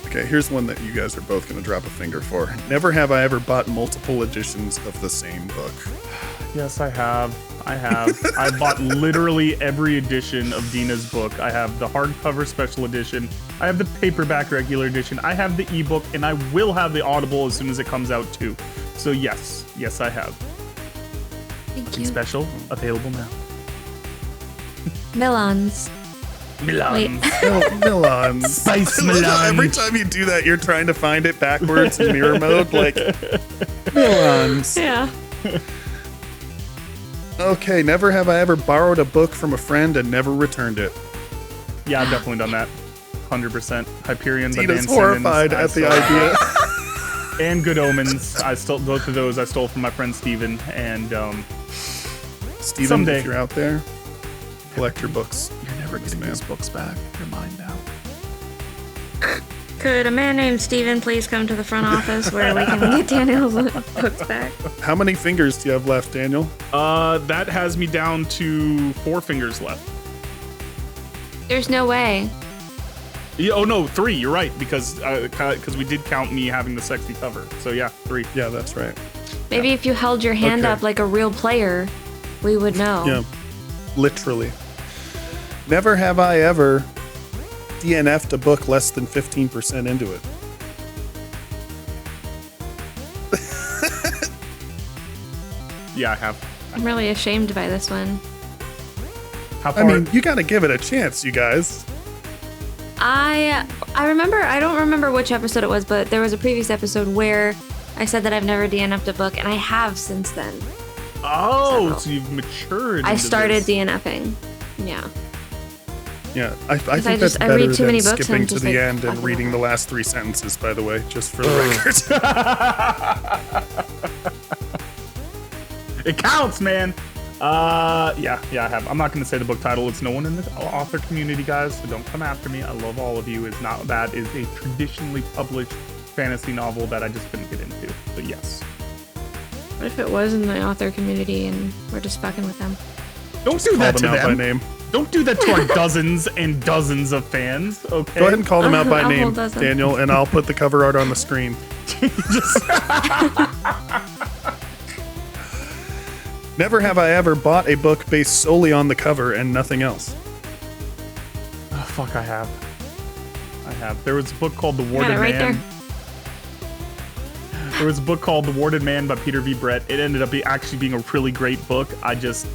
Okay, here's one that you guys are both going to drop a finger for. Never have I ever bought multiple editions of the same book. Yes, I have. I bought literally every edition of Dina's book. I have the hardcover special edition. I have the paperback regular edition. I have the ebook, and I will have the Audible as soon as it comes out too. So yes, I have. Thank you. Special available now. Milans. Wait. Milan. Spice I love how Milan. every time you do that, you're trying to find it backwards in mirror mode. Like, Milans. Yeah. Okay, never have I ever borrowed a book from a friend and never returned it. Yeah, I've definitely done that. 100%. Hyperion by Dina's Dan horrified Simmons. at the idea. And Good Omens. I stole both of those. I stole from my friend Steven. And Steven, someday. if you're out there, collect your books. You're never getting these books back. You're mine now. Could a man named Steven please come to the front office where we can get Daniel's books back? How many fingers do you have left, Daniel? That has me down to 4 fingers left. There's no way. Yeah, oh no, 3. You're right, because we did count me having the sexy cover. So yeah, 3. Yeah, that's right. Maybe if you held your hand Okay. up like a real player, we would know. Yeah, literally. Never have I ever DNF'd a book less than 15% into it. Yeah, I have. I'm really ashamed by this one. How far? I mean, you gotta give it a chance, you guys. I remember, I don't remember which episode it was, but there was a previous episode where I said that I've never DNF'd a book, and I have since then. oh, so- so you've matured. I into started this. DNFing. Yeah. Yeah, I think I that's I read better too many than books, skipping I'm to just the like, end and fuck reading it. the last 3 sentences, by the way, just for the record. It counts, man. Yeah, I have. I'm not going to say the book title. It's no one in the author community, guys, so don't come after me. I love all of you. It's not that. Is a traditionally published fantasy novel that I just couldn't get into. So yes. What if it was in the author community and we're just fucking with them? Don't do Call that them to out by them. name. Don't do that to our dozens and dozens of fans. Okay. Go ahead and call them out by I'll name, hold those up. Daniel, and I'll put the cover art on the screen. Never have I ever bought a book based solely on the cover and nothing else. Oh, fuck, I have. There was a book called The Got Warded it right Man. there. There was a book called The Warded Man by Peter V. Brett. It ended up actually being a really great book. It was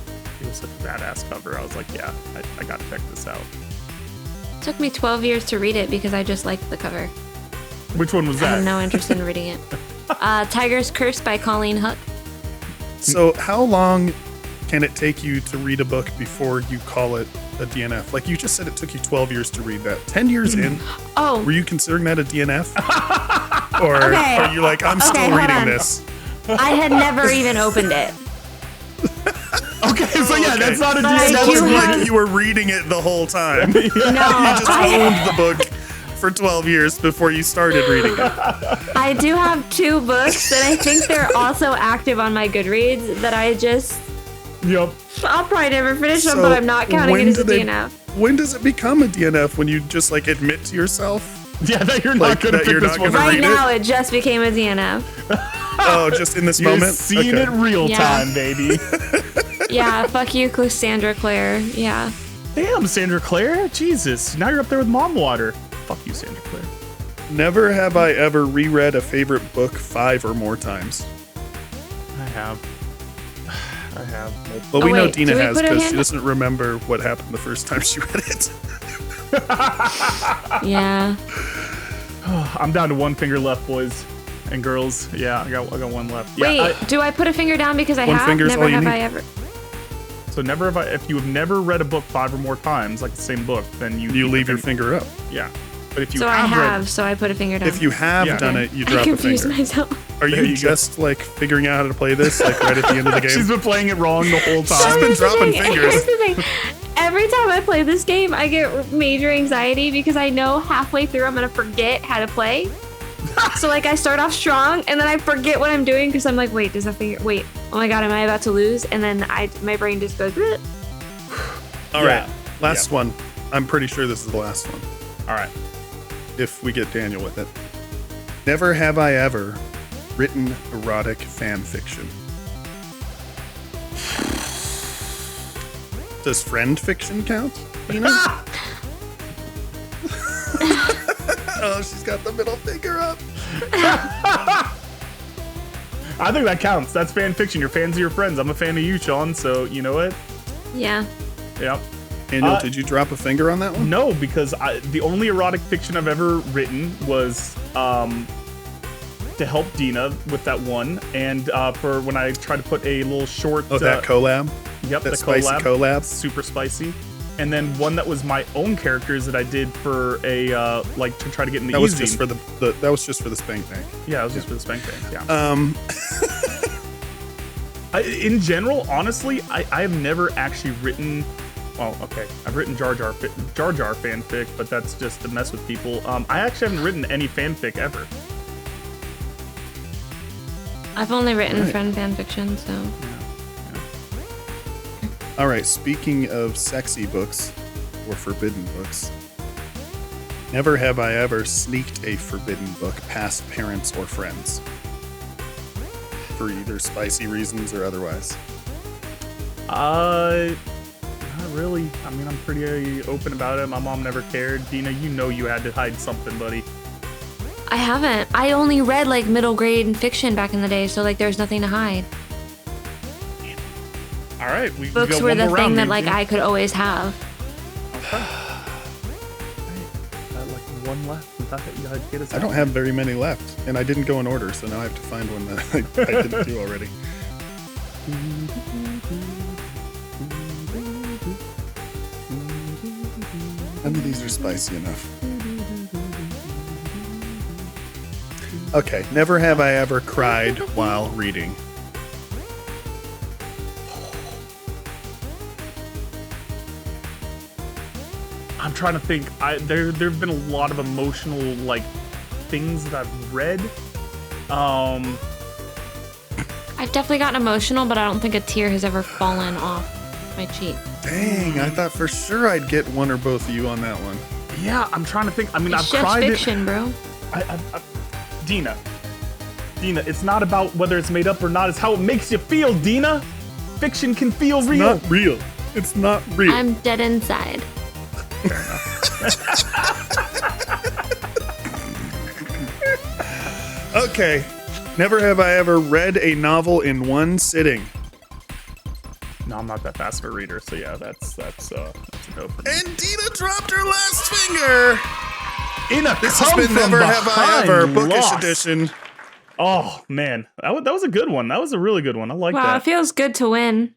such a badass cover. I was like, yeah, I gotta check this out. It took me 12 years to read it because I just liked the cover. Which one was I that? had no interest in reading it. Tiger's Curse by Colleen Hook. So, how long can it take you to read a book before you call it a DNF? Like you just said, it took you 12 years to read that. 10 years in, Oh, were you considering that a DNF? Or Okay. are you like, I'm Okay, still hold reading on. this? I had never even opened it. Okay, so yeah, Okay. that's not a But I That DNF. was do like have- you were reading it the whole time. No, You just I, owned the book for 12 years before you started reading it. I do have 2 books that I think they're also active on my Goodreads that I just, Yep. I'll probably never finish them, So but I'm not counting when it as a do they- DNF. When does it become a DNF? When you just like admit to yourself? Yeah, that you're Like, not gonna that pick you're this not one. gonna Right read it? now, it just became a DNF. Oh, just in this You're moment? seeing Okay. it real Yeah. time, baby. Yeah, fuck you, Cassandra Clare. Yeah. Damn, Sandra Claire. Jesus, now you're up there with mom water. Fuck you, Sandra Claire. Never have I ever reread a favorite book 5 or more times. I have. Well, Oh, we know wait, Dina do we has put a because she hand- doesn't remember what happened the first time she read it. Yeah. I'm down to 1 finger left, boys and girls. Yeah, I got 1 left. Yeah, Wait, do I put a finger down because I One have? finger's Never all you have need. I ever. so never have I. If you have never read a book 5 or more times, like the same book, then you You leave your finger up. Yeah, but if you So I have have, read, so I put a finger down. If you have Yeah. done it, you I drop a confused finger. myself. Are There you you go. just like figuring out how to play this like right at the end of the game? she's been playing it wrong the whole She's time. been Here's the dropping thing, fingers. Here's the thing. Every time I play this game, I get major anxiety because I know halfway through I'm gonna forget how to play. So like I start off strong and then I forget what I'm doing because I'm like, wait, does that finger? Wait, oh my god, am I about to lose? And then my brain just goes. Bleh. All right, Yeah. last one. I'm pretty sure this is the last one. All right. If we get Daniel with it. Never have I ever written erotic fan fiction. Does friend fiction count, Dina? Oh, she's got the middle finger up. I think that counts. That's fan fiction. You're fans of your friends. I'm a fan of you, Sean, so you know what? Yeah. Yep. Daniel, did you drop a finger on that one? No, because the only erotic fiction I've ever written was to help Dina with that one, and for when I tried to put a little short... Oh, that collab? Yep, that the spicy collab. Super spicy. And then one that was my own characters that I did for a, like, to try to get in the That was easy. just for that was just for the Spank Bank. Yeah, it was just for the Spank Bank, yeah. In general, honestly, I have never actually written... Well, okay, I've written Jar Jar fanfic, but that's just to mess with people. I actually haven't written any fanfic ever. I've only written friend fan fiction, so. All right, speaking of sexy books or forbidden books, never have I ever sneaked a forbidden book past parents or friends for either spicy reasons or otherwise. Not really. I mean, I'm pretty open about it. My mom never cared. Dina, you know you had to hide something, buddy. I haven't. I only read like middle grade fiction back in the day, so like there's nothing to hide. All right, we Books go were one the more thing round, that like maybe. I could always have. Okay. Got like one left. You gotta get us I out. don't have very many left, and I didn't go in order, so now I have to find one that I didn't do already. None of these are spicy enough. Okay, never have I ever cried while reading. I'm trying to think. There've been a lot of emotional like things that I've read. I've definitely gotten emotional, but I don't think a tear has ever fallen off my cheek. Dang, I thought for sure I'd get one or both of you on that one. Yeah, I'm trying to think. I mean, It's I've just cried. fiction, bro. Dina, it's not about whether it's made up or not. It's how it makes you feel, Dina. Fiction can feel real. Not real. It's not real. I'm dead inside. Okay. Never have I ever read a novel in one sitting. No, I'm not that fast of a reader, so yeah, that's a no for me. And Dina dropped her last finger. This has been Come Never From Have I Ever, Behind Bookish loss. Edition. Oh man, that was a good one. That was a really good one. I like Wow, that. it feels good to win.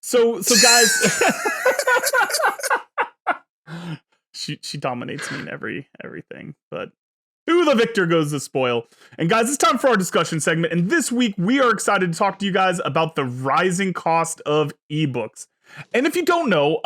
So guys, she dominates me in everything, but to the victor goes the spoil. And guys, it's time for our discussion segment. And this week we are excited to talk to you guys about the rising cost of ebooks. And if you don't know,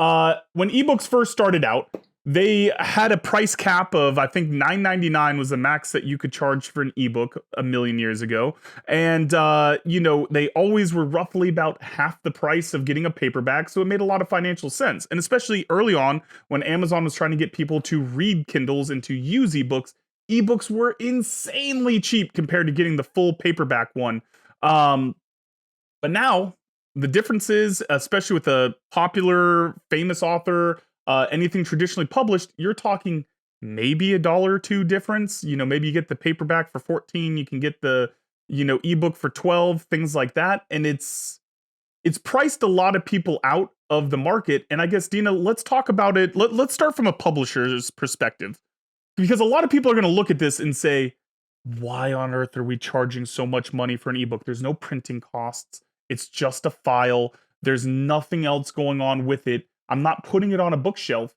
when ebooks first started out, they had a price cap of, I think, $9.99 was the max that you could charge for an ebook a million years ago. And, they always were roughly about half the price of getting a paperback. So it made a lot of financial sense. And especially early on, when Amazon was trying to get people to read Kindles and to use ebooks, ebooks were insanely cheap compared to getting the full paperback one. But now, the difference is, especially with a popular, famous author, anything traditionally published, you're talking maybe $1 or $2 difference. Maybe you get the paperback for $14, you can get the, ebook for $12, things like that. And it's priced a lot of people out of the market. And I guess, Dina, let's talk about it. Let's start from a publisher's perspective. Because a lot of people are going to look at this and say, why on earth are we charging so much money for an ebook? There's no printing costs. It's just a file. There's nothing else going on with it. I'm not putting it on a bookshelf.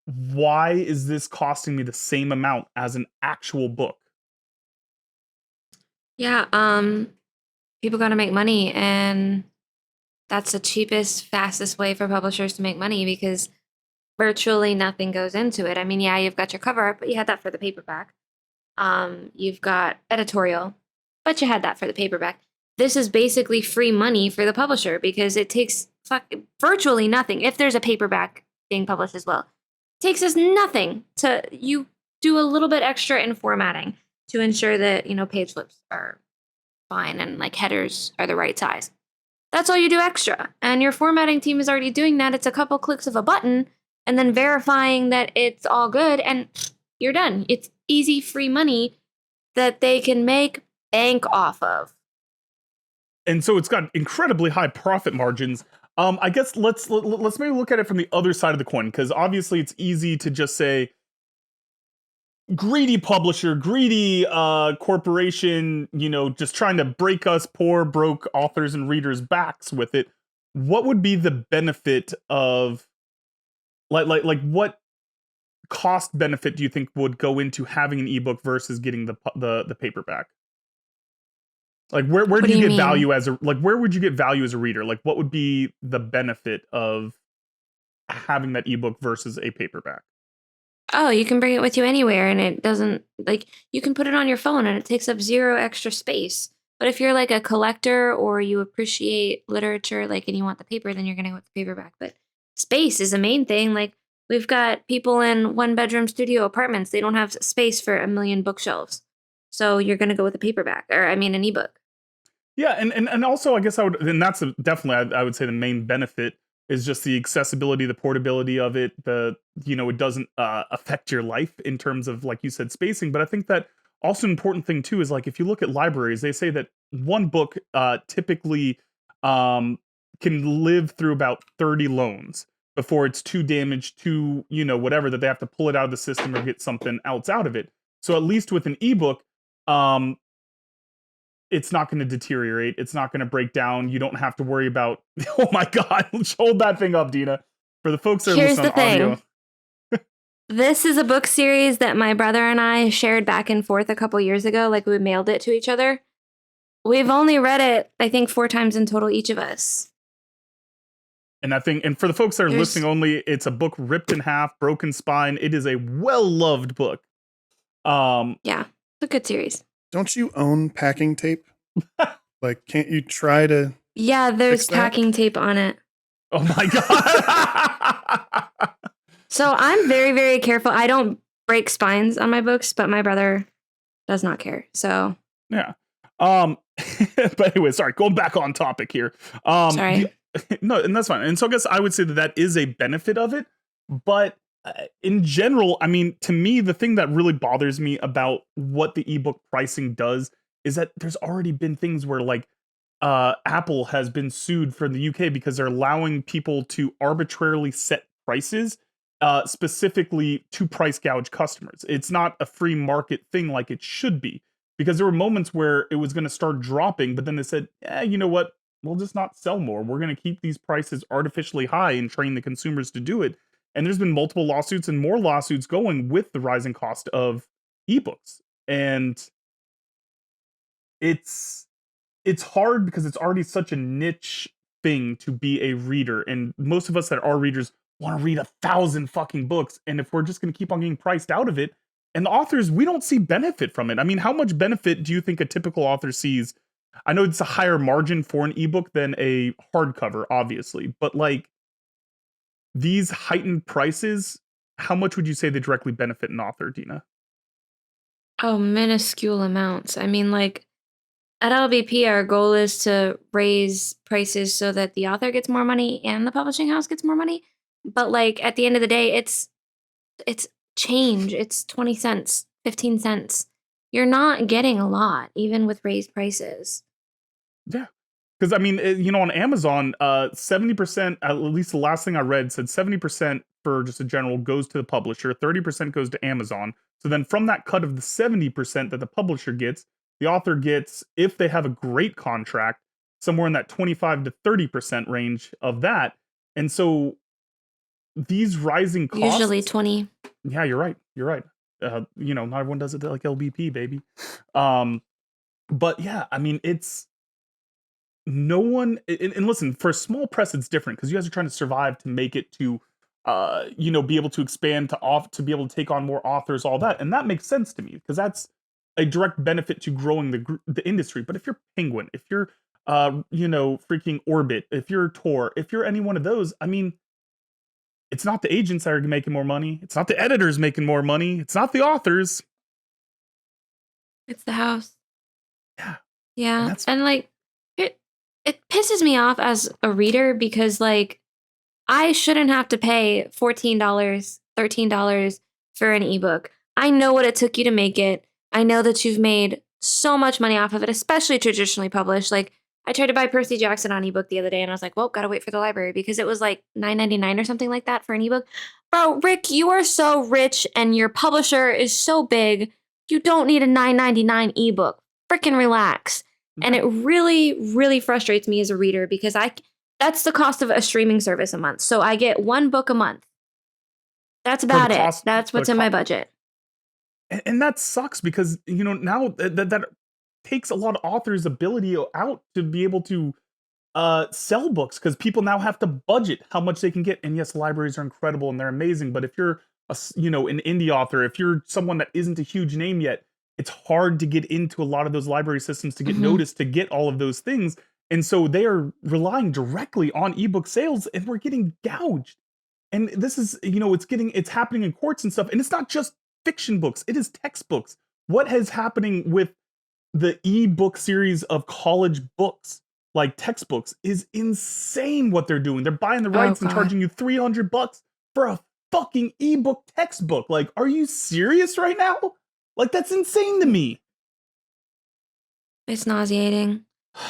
Why is this costing me the same amount as an actual book? Yeah, people got to make money, and that's the cheapest, fastest way for publishers to make money because virtually nothing goes into it. I mean, yeah, you've got your cover art, but you had that for the paperback. You've got editorial, but you had that for the paperback. This is basically free money for the publisher because it takes virtually nothing. If there's a paperback being published as well, it takes us nothing to you do a little bit extra in formatting to ensure that page flips are fine and like headers are the right size. That's all you do extra. And your formatting team is already doing that. It's a couple clicks of a button and then verifying that it's all good, and you're done. It's easy, free money that they can make bank off of. And so it's got incredibly high profit margins. I guess let's maybe look at it from the other side of the coin, because obviously it's easy to just say greedy publisher, greedy corporation, just trying to break us poor, broke authors and readers' backs with it. What would be the benefit of, like what cost benefit do you think would go into having an ebook versus getting the paperback? Like where do you get value as a, like where would you get value as a reader? Like what would be the benefit of having that ebook versus a paperback? Oh, you can bring it with you anywhere, and it doesn't, like, you can put it on your phone and it takes up 0 extra space. But if you're like a collector or you appreciate literature, like, and you want the paper, then you're going to go with the paperback. But space is the main thing. Like, we've got people in 1-bedroom studio apartments. They don't have space for 1 million bookshelves. So you're going to go with a paperback, or an ebook. Yeah, and also I guess and that's definitely I would say the main benefit is just the accessibility, the portability of it. It doesn't affect your life in terms of, like you said, spacing. But I think that also an important thing too is, like, if you look at libraries, they say that one book typically can live through about 30 loans before it's too damaged, too whatever, that they have to pull it out of the system or get something else out of it. So at least with an ebook, it's not going to deteriorate. It's not going to break down. You don't have to worry about, oh my God, hold that thing up, Dina. For the folks that are listening on audio. This is a book series that my brother and I shared back and forth a couple years ago. Like, we mailed it to each other. We've only read it, I think, 4 times in total, each of us. And for the folks that are listening only, it's a book ripped in half, broken spine. It is a well-loved book. Yeah, it's a good series. Don't you own packing tape? Like, can't you try to? Yeah, there's packing tape on it. Oh my God. So I'm very, very careful. I don't break spines on my books, but my brother does not care. So yeah. But anyway, sorry, going back on topic here. Sorry. No, and that's fine. And so I guess I would say that is a benefit of it. But in general, I mean, to me, the thing that really bothers me about what the ebook pricing does is that there's already been things where, like, Apple has been sued from the UK because they're allowing people to arbitrarily set prices specifically to price gouge customers. It's not a free market thing like it should be, because there were moments where it was going to start dropping, but then they said, you know what? We'll just not sell more. We're going to keep these prices artificially high and train the consumers to do it. And there's been multiple lawsuits and more lawsuits going with the rising cost of ebooks. And it's hard because it's already such a niche thing to be a reader. And most of us that are readers want to read 1,000 fucking books. And if we're just going to keep on getting priced out of it, and the authors, we don't see benefit from it. I mean, how much benefit do you think a typical author sees? I know it's a higher margin for an ebook than a hardcover, obviously, but like, these heightened prices, how much would you say they directly benefit an author, Dina? Oh, minuscule amounts. I mean, like, at LBP, our goal is to raise prices so that the author gets more money and the publishing house gets more money. But, like, at the end of the day, it's change. It's 20 cents, 15 cents. You're not getting a lot, even with raised prices. Yeah. Because, I mean, on Amazon, 70%, at least the last thing I read, said 70% for just a general goes to the publisher, 30% goes to Amazon. So then from that cut of the 70% that the publisher gets, the author gets, if they have a great contract, somewhere in that 25 to 30% range of that. And so these rising costs... Usually 20. Yeah, you're right. You're right. Not everyone does it like LBP, baby. But yeah, I mean, it's... No one, and listen, for a small press, it's different because you guys are trying to survive to make it to, be able to expand to be able to take on more authors, all that, and that makes sense to me because that's a direct benefit to growing the industry. But if you're Penguin, if you're, freaking Orbit, if you're Tor, if you're any one of those, I mean, it's not the agents that are making more money. It's not the editors making more money. It's not the authors. It's the house. Yeah. Yeah, and like. it pisses me off as a reader because like I shouldn't have to pay $14, $13 for an ebook. I know what it took you to make it. I know that you've made so much money off of it, especially traditionally published. Like I tried to buy Percy Jackson on ebook the other day and I was like, well, gotta wait for the library because it was like $9.99 or something like that for an ebook. Bro, Rick, you are so rich and your publisher is so big. You don't need a $9.99 ebook. Freaking relax. And it really, really frustrates me as a reader because that's the cost of a streaming service a month. So I get one book a month. That's about it. That's what's in my budget. And that sucks because, you know, now that takes a lot of authors' ability out to be able to sell books because people now have to budget how much they can get. And yes, libraries are incredible and they're amazing. But if you're, an indie author, if you're someone that isn't a huge name yet, it's hard to get into a lot of those library systems to get noticed, to get all of those things. And so they are relying directly on ebook sales and we're getting gouged. And this is, it's happening in courts and stuff. And it's not just fiction books, it is textbooks. What is happening with the ebook series of college books, like textbooks, is insane what they're doing. They're buying the rights and charging you $300 for a fucking ebook textbook. Like, are you serious right now? Like, that's insane to me. It's nauseating.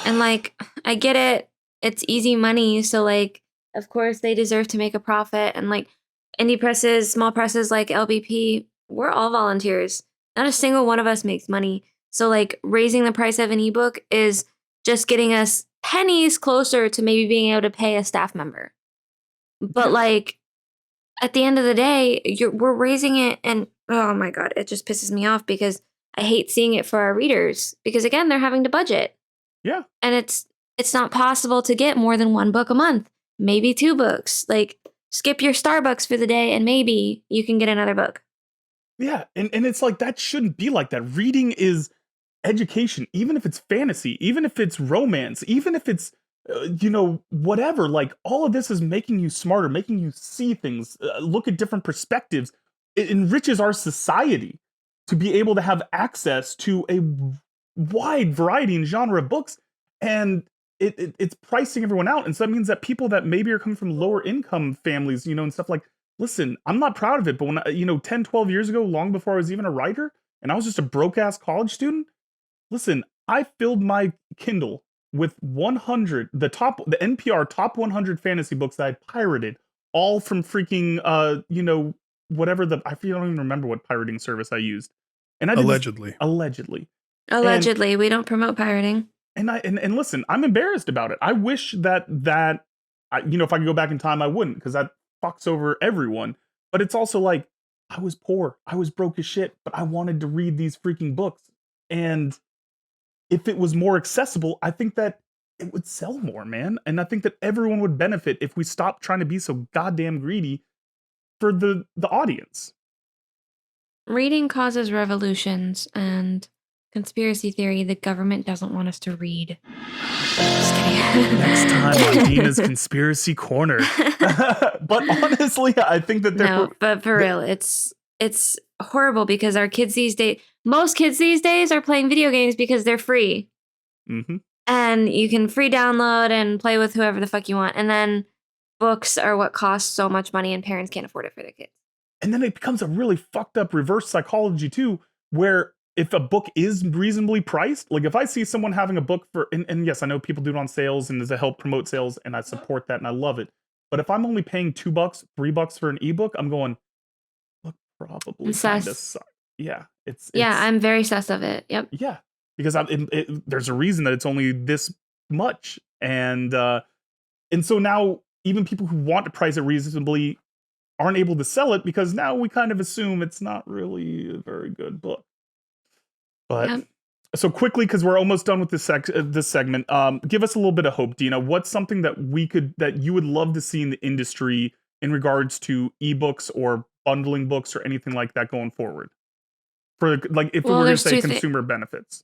And like, I get it. It's easy money. So like, of course they deserve to make a profit. And like indie presses, small presses like LBP, we're all volunteers. Not a single one of us makes money. So like raising the price of an ebook is just getting us pennies closer to maybe being able to pay a staff member. But like at the end of the day, we're raising it and oh my God, it just pisses me off because I hate seeing it for our readers because again, they're having to budget. Yeah. And it's not possible to get more than one book a month, maybe two books. Like skip your Starbucks for the day and maybe you can get another book. Yeah. And it's like, that shouldn't be like that. Reading is education, even if it's fantasy, even if it's romance, even if it's, whatever, like all of this is making you smarter, making you see things, look at different perspectives. It enriches our society to be able to have access to a wide variety and genre of books, and it's pricing everyone out. And so that means that people that maybe are coming from lower income families, and stuff like, listen, I'm not proud of it, but when 10, 12 years ago, long before I was even a writer, and I was just a broke ass college student, listen, I filled my Kindle with 100, the NPR top 100 fantasy books that I pirated, all from freaking, whatever I don't even remember what pirating service I used. And I did Allegedly. Allegedly, we don't promote pirating. And listen, I'm embarrassed about it. I wish that if I could go back in time, I wouldn't, because that fucks over everyone. But it's also like, I was poor, I was broke as shit, but I wanted to read these freaking books. And if it was more accessible, I think that it would sell more, man. And I think that everyone would benefit if we stopped trying to be so goddamn greedy for the audience. Reading causes revolutions and conspiracy theory. The government doesn't want us to read. Just kidding. Next time on Dina's Conspiracy Corner. But honestly, I think that but for real, it's horrible because our kids these days, most kids these days are playing video games because they're free. Mm-hmm. And you can free download and play with whoever the fuck you want. And then books are what cost so much money and parents can't afford it for their kids. And then it becomes a really fucked up reverse psychology too, where if a book is reasonably priced, like if I see someone having a book for, and yes, I know people do it on sales and to help promote sales, and I support that and I love it. But if I'm only paying $2, $3 for an ebook, I'm going, look, probably kind of suck. Yeah, I'm very sus of it. Yep. Yeah, because there's a reason that it's only this much, and so now even people who want to price it reasonably aren't able to sell it because now we kind of assume it's not really a very good book. But so quickly, because we're almost done with this segment, give us a little bit of hope, Dina. What's something that you would love to see in the industry in regards to ebooks or bundling books or anything like that going forward? For like, if we were going to say consumer benefits.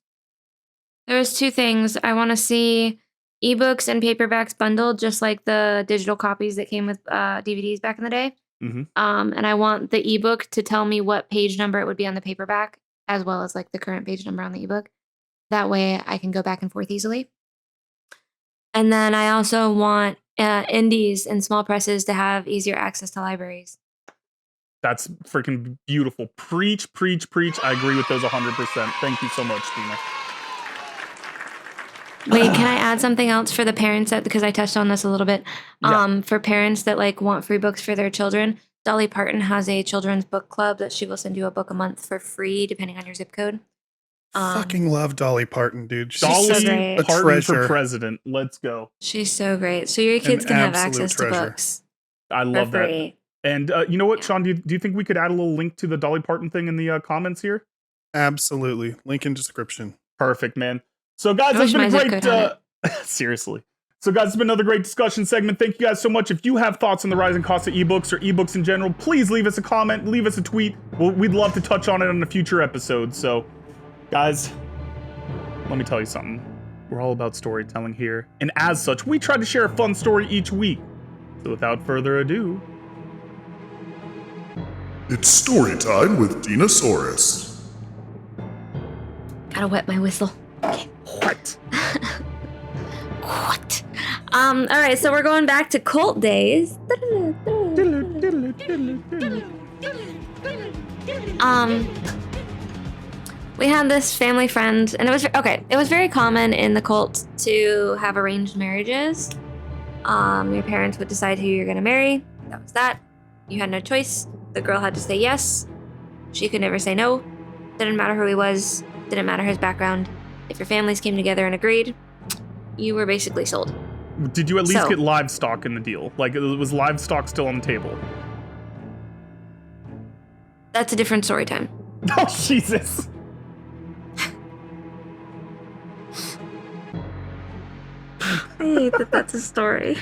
There's two things. I want to see ebooks and paperbacks bundled, just like the digital copies that came with DVDs back in the day. Mm-hmm. And I want the ebook to tell me what page number it would be on the paperback, as well as like the current page number on the ebook. That way I can go back and forth easily. And then I also want indies and small presses to have easier access to libraries. That's freaking beautiful. Preach, preach, preach. I agree with those 100%. Thank you so much, Dina. Wait, can I add something else for the parents that, because I touched on this a little bit, for parents that like want free books for their children, Dolly Parton has a children's book club that she will send you a book a month for free, depending on your zip code. Fucking love Dolly Parton, dude. She's Dolly so great. a Parton treasure. for president. Let's go. She's so great. So your kids An can have absolute access treasure. to books I for love that. free. And you know what, Yeah. Sean, do you think we could add a little link to the Dolly Parton thing in the comments here? Absolutely. Link in description. Perfect, man. So guys, I that's wish been a my zip great, code had seriously. So guys, it's been another great discussion segment. Thank you guys so much. If you have thoughts on the rising cost of ebooks or ebooks in general, please leave us a comment, leave us a tweet. We'd love to touch on it on a future episode. So guys, let me tell you something. We're all about storytelling here. And as such, we try to share a fun story each week. So without further ado, It's story time with Dinosaurus. Gotta wet my whistle. what? What? All right, so we're going back to cult days. We had this family friend, and it was very common in the cult to have arranged marriages. Your parents would decide who you're gonna marry. That was that. You had no choice. The girl had to say yes. She could never say no. Didn't matter who he was. Didn't matter his background. If your families came together and agreed, you were basically sold. Did you at least So- get livestock in the deal? Like, was livestock still on the table? That's a different story time. Oh, Jesus. I hate that that's a story.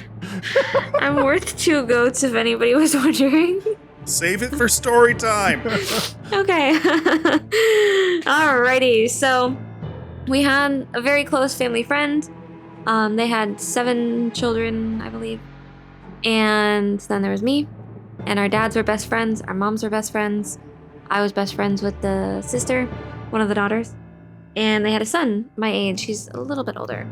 I'm worth 2 goats if anybody was wondering. Save it for story time. Okay. Alrighty, so we had a very close family friend. They had 7 children, I believe. And then there was me. And our dads were best friends. Our moms were best friends. I was best friends with the sister, one of the daughters. And they had a son my age. He's a little bit older.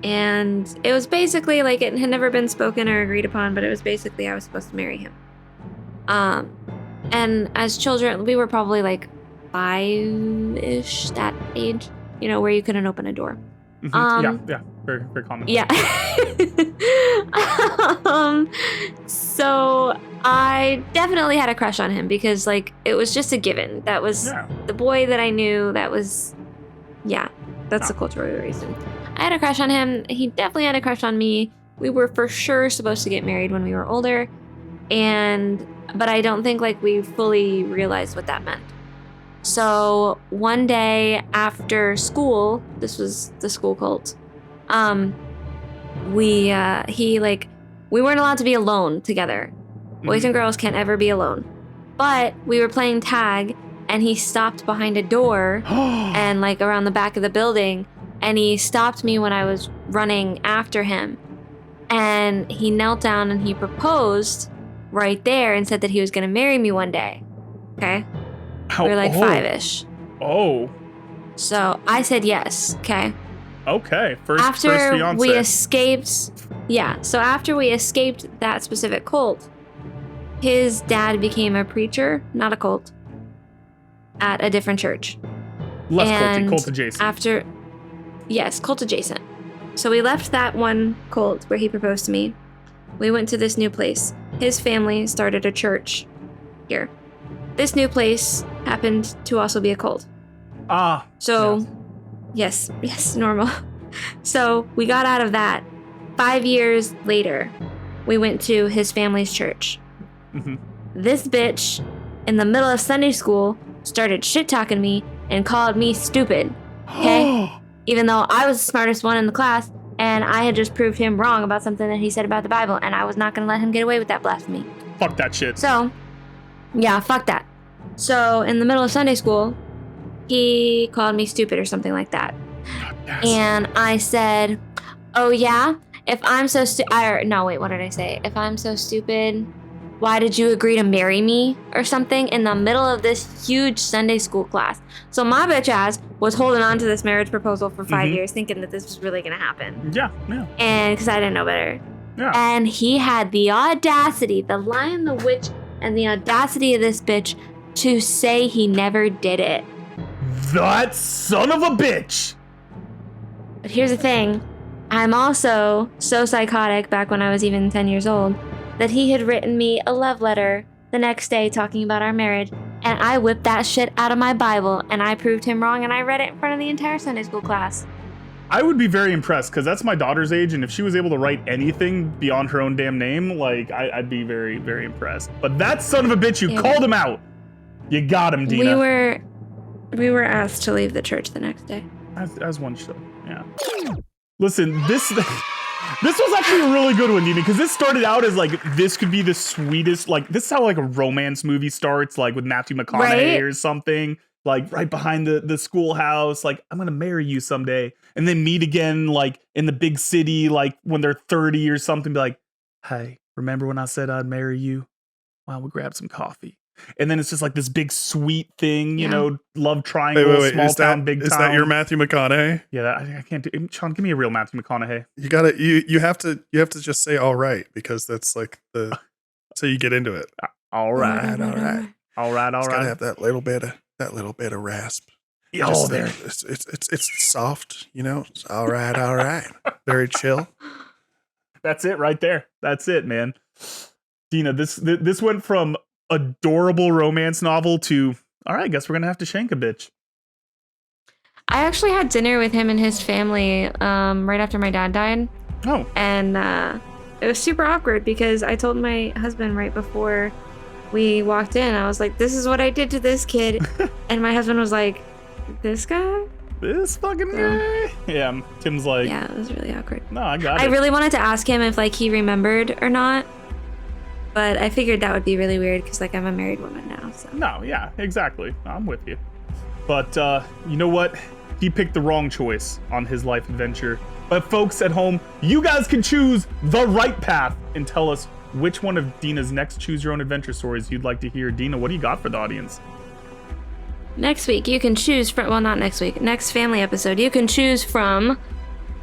And it was basically like it had never been spoken or agreed upon, but it was basically I was supposed to marry him. And as children, we were probably like 5-ish, that age, you know, where you couldn't open a door. Yeah, very, very common. Yeah. So I definitely had a crush on him because like it was just a given. That was the boy that I knew. That was, that's the culture we were raised in. I had a crush on him. He definitely had a crush on me. We were for sure supposed to get married when we were older, but I don't think like we fully realized what that meant. So one day after school, this was the school cult. We weren't allowed to be alone together. Boys and girls can't ever be alone. But we were playing tag, and he stopped behind a door and like around the back of the building, and he stopped me when I was running after him. And he knelt down and he proposed right there and said that he was going to marry me one day. Okay? We were like 5-ish. Oh. So I said yes. Okay. Okay. First After fiance. we escaped, so after we escaped that specific cult, his dad became a preacher, not a cult, at a different church. Less and culty, cult adjacent. Cult adjacent. So we left that one cult where he proposed to me. We went to this new place. His family started a church here. This new place happened to also be a cult. So, yes, normal. So we got out of that. 5 years later, we went to his family's church. This bitch, in the middle of Sunday school, started shit-talking me and called me stupid. Okay? Even though I was the smartest one in the class, and I had just proved him wrong about something that he said about the Bible, and I was not going to let him get away with that blasphemy. Fuck that shit. So, fuck that. So, in the middle of Sunday school, he called me stupid or something like that. Yes. And I said, oh yeah? If I'm so stupid... No, wait, what did I say? If I'm so stupid, why did you agree to marry me or something in the middle of this huge Sunday school class. So my bitch ass was holding on to this marriage proposal for 5 years thinking that this was really going to happen. Yeah. And because I didn't know better. Yeah. And he had the audacity, the lion, the witch, and the audacity of this bitch to say he never did it. That son of a bitch. But here's the thing. I'm also so psychotic back when I was even 10 years old that he had written me a love letter the next day talking about our marriage, and I whipped that shit out of my Bible and I proved him wrong and I read it in front of the entire Sunday school class. I would be very impressed because that's my daughter's age, and if she was able to write anything beyond her own damn name, like I'd be very, very impressed. But that son of a bitch, you called him out. You got him, Dina. We were asked to leave the church the next day. As one should. Yeah. Listen, this was actually a really good one, Dina, because this started out as like, this could be the sweetest, like, this is how like a romance movie starts, like with Matthew McConaughey or something, like right behind the schoolhouse, like, I'm gonna marry you someday, and then meet again, like in the big city, like when they're 30 or something, be like, hey, remember when I said I'd marry you? Why don't we grab some coffee? And then it's just like this big sweet thing, you know, love triangle, small town, big town. Is that your Matthew McConaughey? Yeah, I can't do. Sean, give me a real Matthew McConaughey. You have to just say all right, because that's like the so you get into it. All right. It's gotta have that little bit of rasp. Oh, there. It's soft, you know. It's all right. Very chill. That's it right there. That's it, man. Dina, this went from adorable romance novel to, all right, I guess we're gonna have to shank a bitch. I actually had dinner with him and his family right after my dad died. Oh. And it was super awkward because I told my husband right before we walked in, I was like, this is what I did to this kid. And my husband was like, this guy? This fucking guy? Yeah, Tim's like... Yeah, it was really awkward. No, I got it. I really wanted to ask him if like he remembered or not. But I figured that would be really weird because, like, I'm a married woman now. So. No, yeah, exactly. I'm with you. But you know what? He picked the wrong choice on his life adventure. But folks at home, you guys can choose the right path and tell us which one of Dina's next Choose Your Own Adventure stories you'd like to hear. Dina, what do you got for the audience? Next week, you can choose from... Well, not next week. Next family episode, you can choose from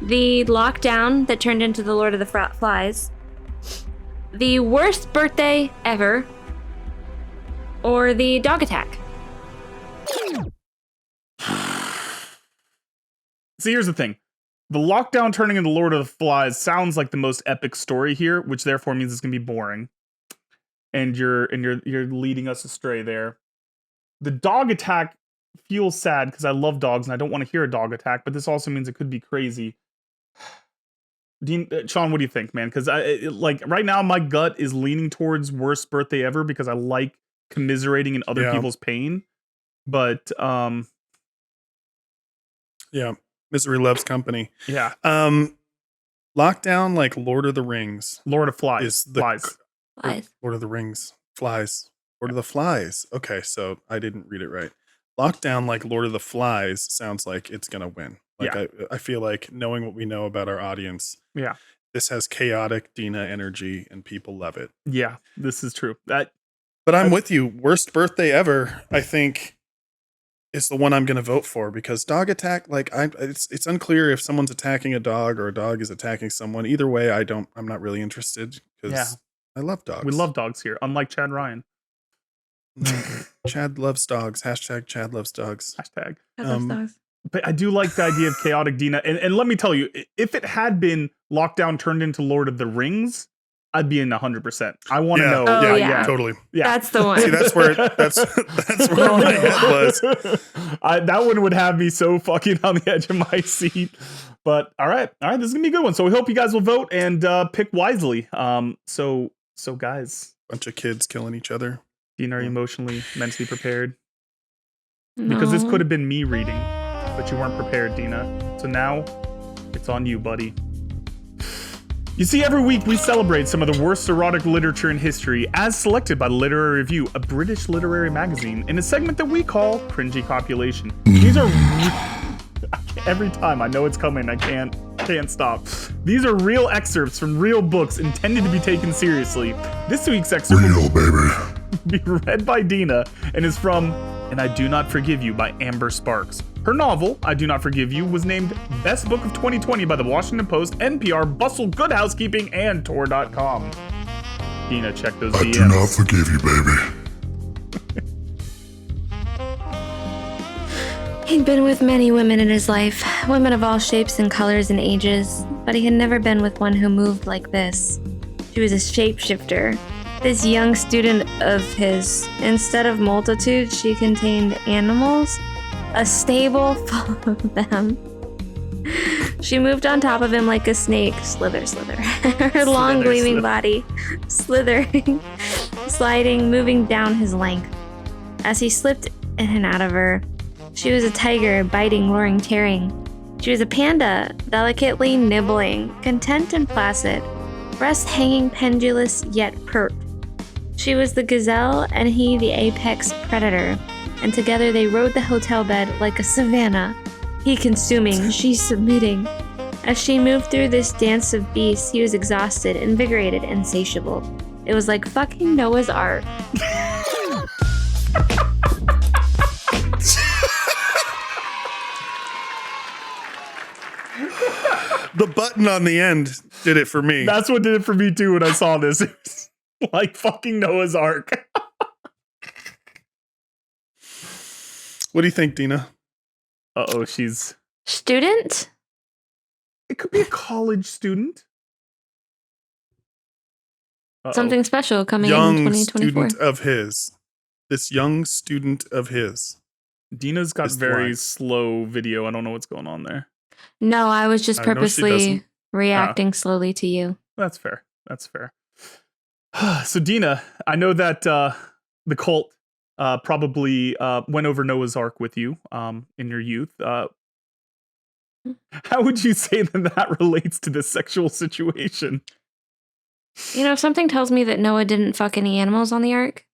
the lockdown that turned into the Lord of the Flies, the worst birthday ever, or the dog attack. See, here's the thing. The lockdown turning into Lord of the Flies sounds like the most epic story here, which therefore means it's gonna be boring. And you're leading us astray there. The dog attack feels sad because I love dogs and I don't want to hear a dog attack, but this also means it could be crazy. Dean, Sean, what do you think, man? Because like right now, my gut is leaning towards worst birthday ever because I like commiserating in other people's pain. But yeah, misery loves company. Yeah. Lockdown, like Lord of the Rings. Lord of Flies. Is the Flies. Lord of the Rings. Flies. Lord of the Flies. Okay, so I didn't read it right. Lockdown, like Lord of the Flies, sounds like it's gonna win. Like I feel like, knowing what we know about our audience, this has chaotic Dina energy and people love it. Yeah, this is true. But I'm with you. Worst birthday ever, I think, is the one I'm going to vote for, because dog attack, like it's unclear if someone's attacking a dog or a dog is attacking someone. Either way, I'm not really interested because I love dogs. We love dogs here, unlike Chad Ryan. Chad loves dogs. Hashtag Chad loves dogs. Hashtag. Chad loves dogs. But I do like the idea of chaotic Dina. And let me tell you, if it had been lockdown turned into Lord of the Rings, I'd be in 100%. I want to know. Oh, yeah, totally. Yeah. That's the one. See, that's where my head was. That one would have me so fucking on the edge of my seat. But all right, this is gonna be a good one. So we hope you guys will vote and pick wisely. So guys, bunch of kids killing each other. Dina, are you emotionally, mentally prepared? No. Because this could have been me reading, but you weren't prepared, Dina. So now it's on you, buddy. You see, every week we celebrate some of the worst erotic literature in history as selected by Literary Review, a British literary magazine, in a segment that we call Cringy Copulation. These are... Every time I know it's coming, I can't stop. These are real excerpts from real books intended to be taken seriously. This week's excerpt Real, baby. will be read by Dina and is from And I Do Not Forgive You by Amber Sparks. Her novel, I Do Not Forgive You, was named Best Book of 2020 by the Washington Post, NPR, Bustle, Good Housekeeping, and Tor.com. Dina, check those I DMs. do not forgive you, baby. He'd been with many women in his life, women of all shapes and colors and ages, but he had never been with one who moved like this. She was a shapeshifter. This young student of his, instead of multitudes, she contained animals, a stable full of them. She moved on top of him like a snake, slither, slither. Her long Slither, gleaming slither. body, slithering, sliding, moving down his length. As he slipped in and out of her, she was a tiger, biting, luring, tearing. She was a panda, delicately nibbling, content and placid, breast hanging pendulous yet pert. She was the gazelle and he the apex predator, and together they rode the hotel bed like a savannah, he consuming, she submitting. As she moved through this dance of beasts, he was exhausted, invigorated, insatiable. It was like fucking Noah's Ark. The button on the end did it for me. That's what did it for me too when I saw this. It was like fucking Noah's Ark. What do you think, Dina? Uh-oh, she's... Student? It could be a college student. Uh-oh. Something special coming in Young 2024. student of his. This young student of his. Dina's got This very line. slow video. I don't know what's going on there. No, I was just I know she purposely doesn't. reacting slowly to you. That's fair. That's fair. So, Dina, I know that the cult probably went over Noah's Ark with you in your youth. How would you say that relates to this sexual situation? You know, something tells me that Noah didn't fuck any animals on the ark.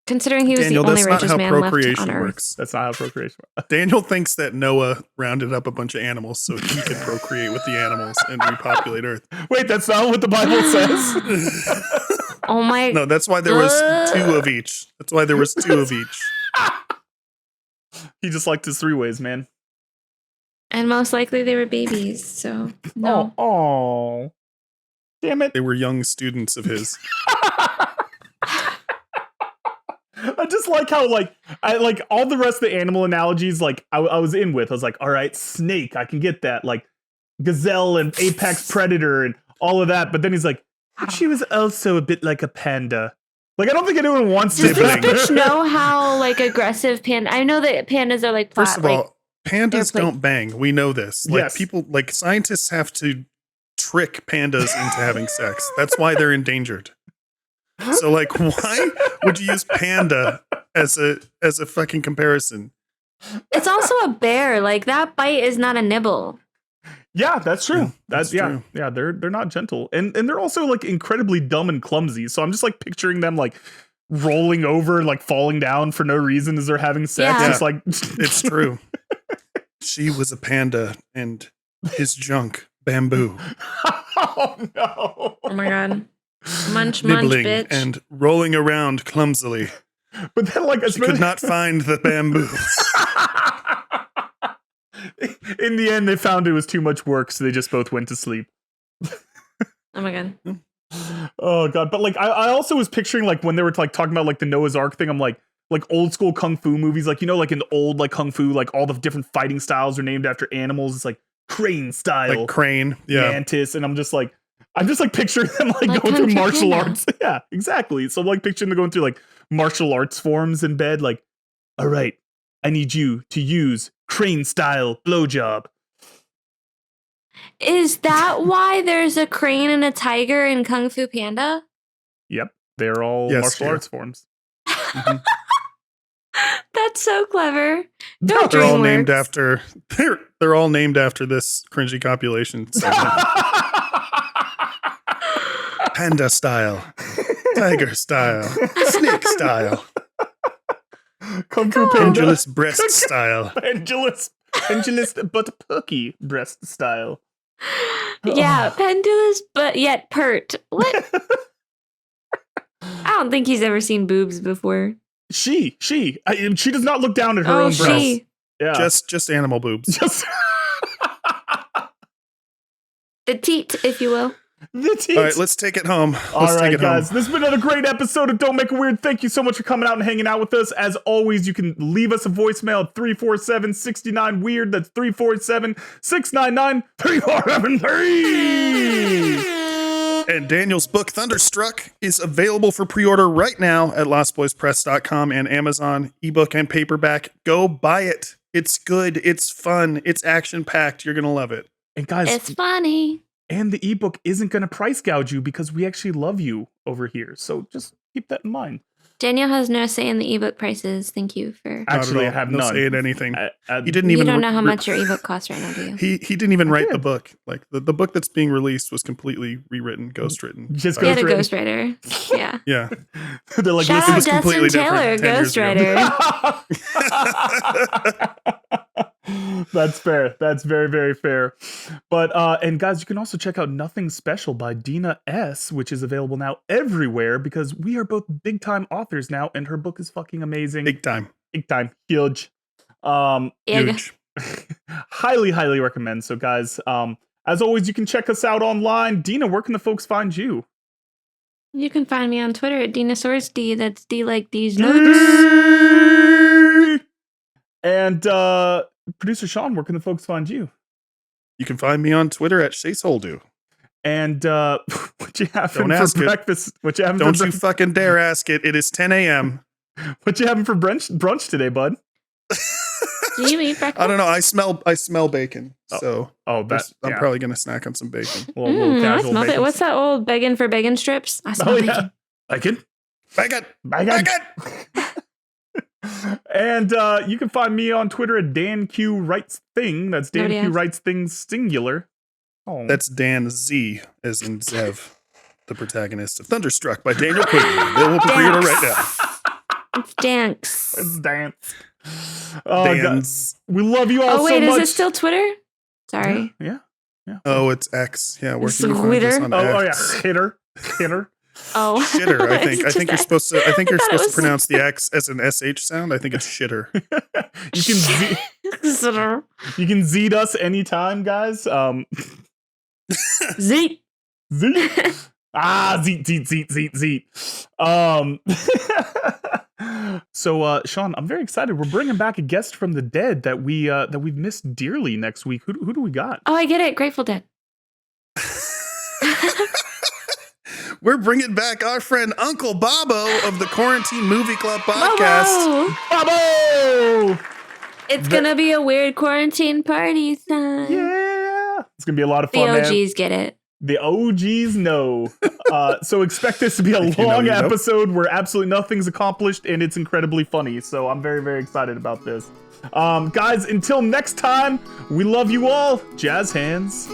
Considering he was Daniel, the only that's not righteous how man left procreation on Earth. works. That's not how procreation works. Daniel thinks that Noah rounded up a bunch of animals so he could procreate with the animals and repopulate Earth. Wait, that's not what the Bible says? Oh my... No, that's why there was two of each. That's why there was two of each. He just liked his three ways, man. And most likely they were babies, so no. Oh, damn it. They were young students of his. I just like how, like, I like all the rest of the animal analogies, like, I was in with. I was like, all right, snake, I can get that. Like, gazelle and apex predator and all of that. But then he's like, but she was also a bit like a panda. Like, I don't think anyone wants Does to this Sibling. bitch know how, like, aggressive panda... I know that pandas are, like, First of like, all, pandas airplane- don't bang. We know this. Like Yes. people, like scientists have to trick pandas into having sex. That's why they're endangered. So, like, why would you use panda as a fucking comparison? It's also a bear. Like, that bite is not a nibble. Yeah, that's true. Yeah, that's true. Yeah, they're not gentle. And they're also like incredibly dumb and clumsy. So I'm just like picturing them like rolling over and like falling down for no reason as they're having sex. Yeah. It's like It's true. She was a panda and his junk bamboo, oh no. Oh my god. Munch, munch, nibbling bitch. and rolling around clumsily. But then like She could not find the bamboo. in the end they found it was too much work, so they just both went to sleep. Oh my god. Oh god. But like I also was picturing like when they were like talking about like the Noah's Ark thing, I'm like old school kung fu movies, like, you know, like in the old like kung fu, like all the different fighting styles are named after animals. It's like crane style, Like crane. Yeah. mantis, and I'm just like picturing them like Like going through Kung Fu martial Panda. arts. Yeah, exactly. So I'm like picturing them going through like martial arts forms in bed, like, all right, I need you to use crane style blowjob. Is that why there's a crane and a tiger in Kung Fu Panda? Yep, they're all Yes, martial dear. arts forms. Mhm. That's so clever. No, They're all DreamWorks. named after they're all named after this cringy compilation. segment. Panda style, tiger style, snake style, Kung Fu Panda. pendulous breast style. Pendulous but perky breast style. Yeah, pendulous, but yet pert. What? I don't think he's ever seen boobs before. She does not look down at her own breasts. She. Yeah. Just animal boobs. Just The teat, if you will. the teeth. All right, let's take it home. All Let's right, take it guys. home. This has been another great episode of Don't Make It Weird. Thank you so much for coming out and hanging out with us. As always, you can leave us a voicemail at 347-69-WEIRD. That's 347-699-3473. And Daniel's book, Thunderstruck, is available for pre-order right now at lostboyspress.com and Amazon, ebook and paperback. Go buy it. It's good. It's fun. It's action-packed. You're going to love it. And guys, It's funny. and the ebook isn't going to price gouge you because we actually love you over here. So just keep that in mind. Daniel has no say in the ebook prices. Thank you for. Actually, I Not at all. have No none. say in anything. He didn't You even. don't know how much your ebook costs right now, do you? He didn't even write did. the book. Like the book that's being released was completely rewritten, ghostwritten. Just He had a ghostwritten. ghostwriter. Yeah. Yeah. They're like, Shout it out was Justin completely Taylor, different 10 years ago. ghostwriter. That's fair. That's very, very fair. But and guys, you can also check out Nothing Special by Dina S, which is available now everywhere because we are both big time authors now, and her book is fucking amazing. Big time. Big time. Huge. Yeah. Huge. Highly, highly recommend. So guys, as always, you can check us out online. Dina, where can the folks find you? You can find me on Twitter at Dinosaurus D. That's D like these nuts. And producer Sean, where can the folks find you? You can find me on Twitter at Shaceholdu. And what you having Don't ask for it. breakfast? What you having Don't for you fucking dare ask it. It is 10 a.m. What you having for brunch today, bud? Do you eat breakfast? I don't know. I smell bacon. So Oh, that I'm yeah. probably going to snack on some bacon. a little I casual smell it. bacon. What's that old begging for bacon strips? I smell Oh bacon. yeah, Bacon. bacon. Bacon. And you can find me on Twitter at Dan Q Writes Thing. That's Dan Nobody Q else. Writes Things singular. Oh, That's Dan Z, as in Zev, the protagonist of Thunderstruck by Daniel Quigley. Available for pre-order right now. It's Danks. it's dance. Oh, God. Dan's. We love you all Oh, wait, so much. is it still Twitter? Sorry. Yeah. Oh, it's X. Yeah, where It's can you find us Twitter? on Oh, X? yeah. Hitter. Oh. Shitter, I think. I think you're supposed to. I think you're I thought it supposed to was- pronounce the X as an SH sound. I think it's shitter. You can Z'd us anytime, guys. Zeet. Z. Zeet. So, Sean, I'm very excited. We're bringing back a guest from the dead that we've missed dearly next week. Who do we got? Oh, I get it. Grateful Dead. We're bringing back our friend Uncle Bobo of the Quarantine Movie Club podcast. Bobo! Bravo! It's gonna be a weird quarantine party time. Yeah, it's gonna be a lot of The fun, man. OGs get it. The OGs know. So expect this to be a If you know, long you know. episode where absolutely nothing's accomplished and it's incredibly funny. So I'm very, very excited about this. Guys, until next time, we love you all. Jazz hands.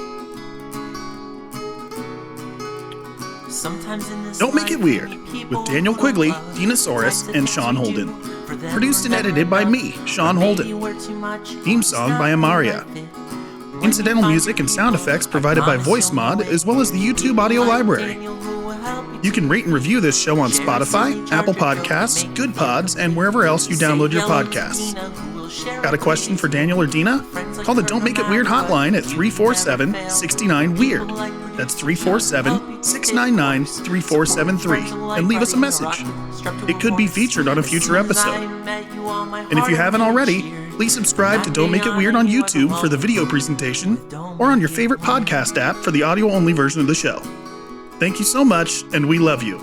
Don't Make It Weird with Daniel Quigley, Dinosaurus, and Sean Holden. Produced and edited by me, Sean Holden. Theme song by Amaria. Incidental music and sound effects provided by VoiceMod, as well as the YouTube audio library. You can rate and review this show on Spotify, Apple Podcasts, Good Pods, and wherever else you download your podcasts. Got a question for Daniel or Dina? Call the Don't Make It Weird hotline at 347-69-WEIRD. That's 347-699-3473, and leave us a message. It could be featured on a future episode. And if you haven't already, please subscribe to Don't Make It Weird on YouTube for the video presentation, or on your favorite podcast app for the audio-only version of the show. Thank you so much, and we love you.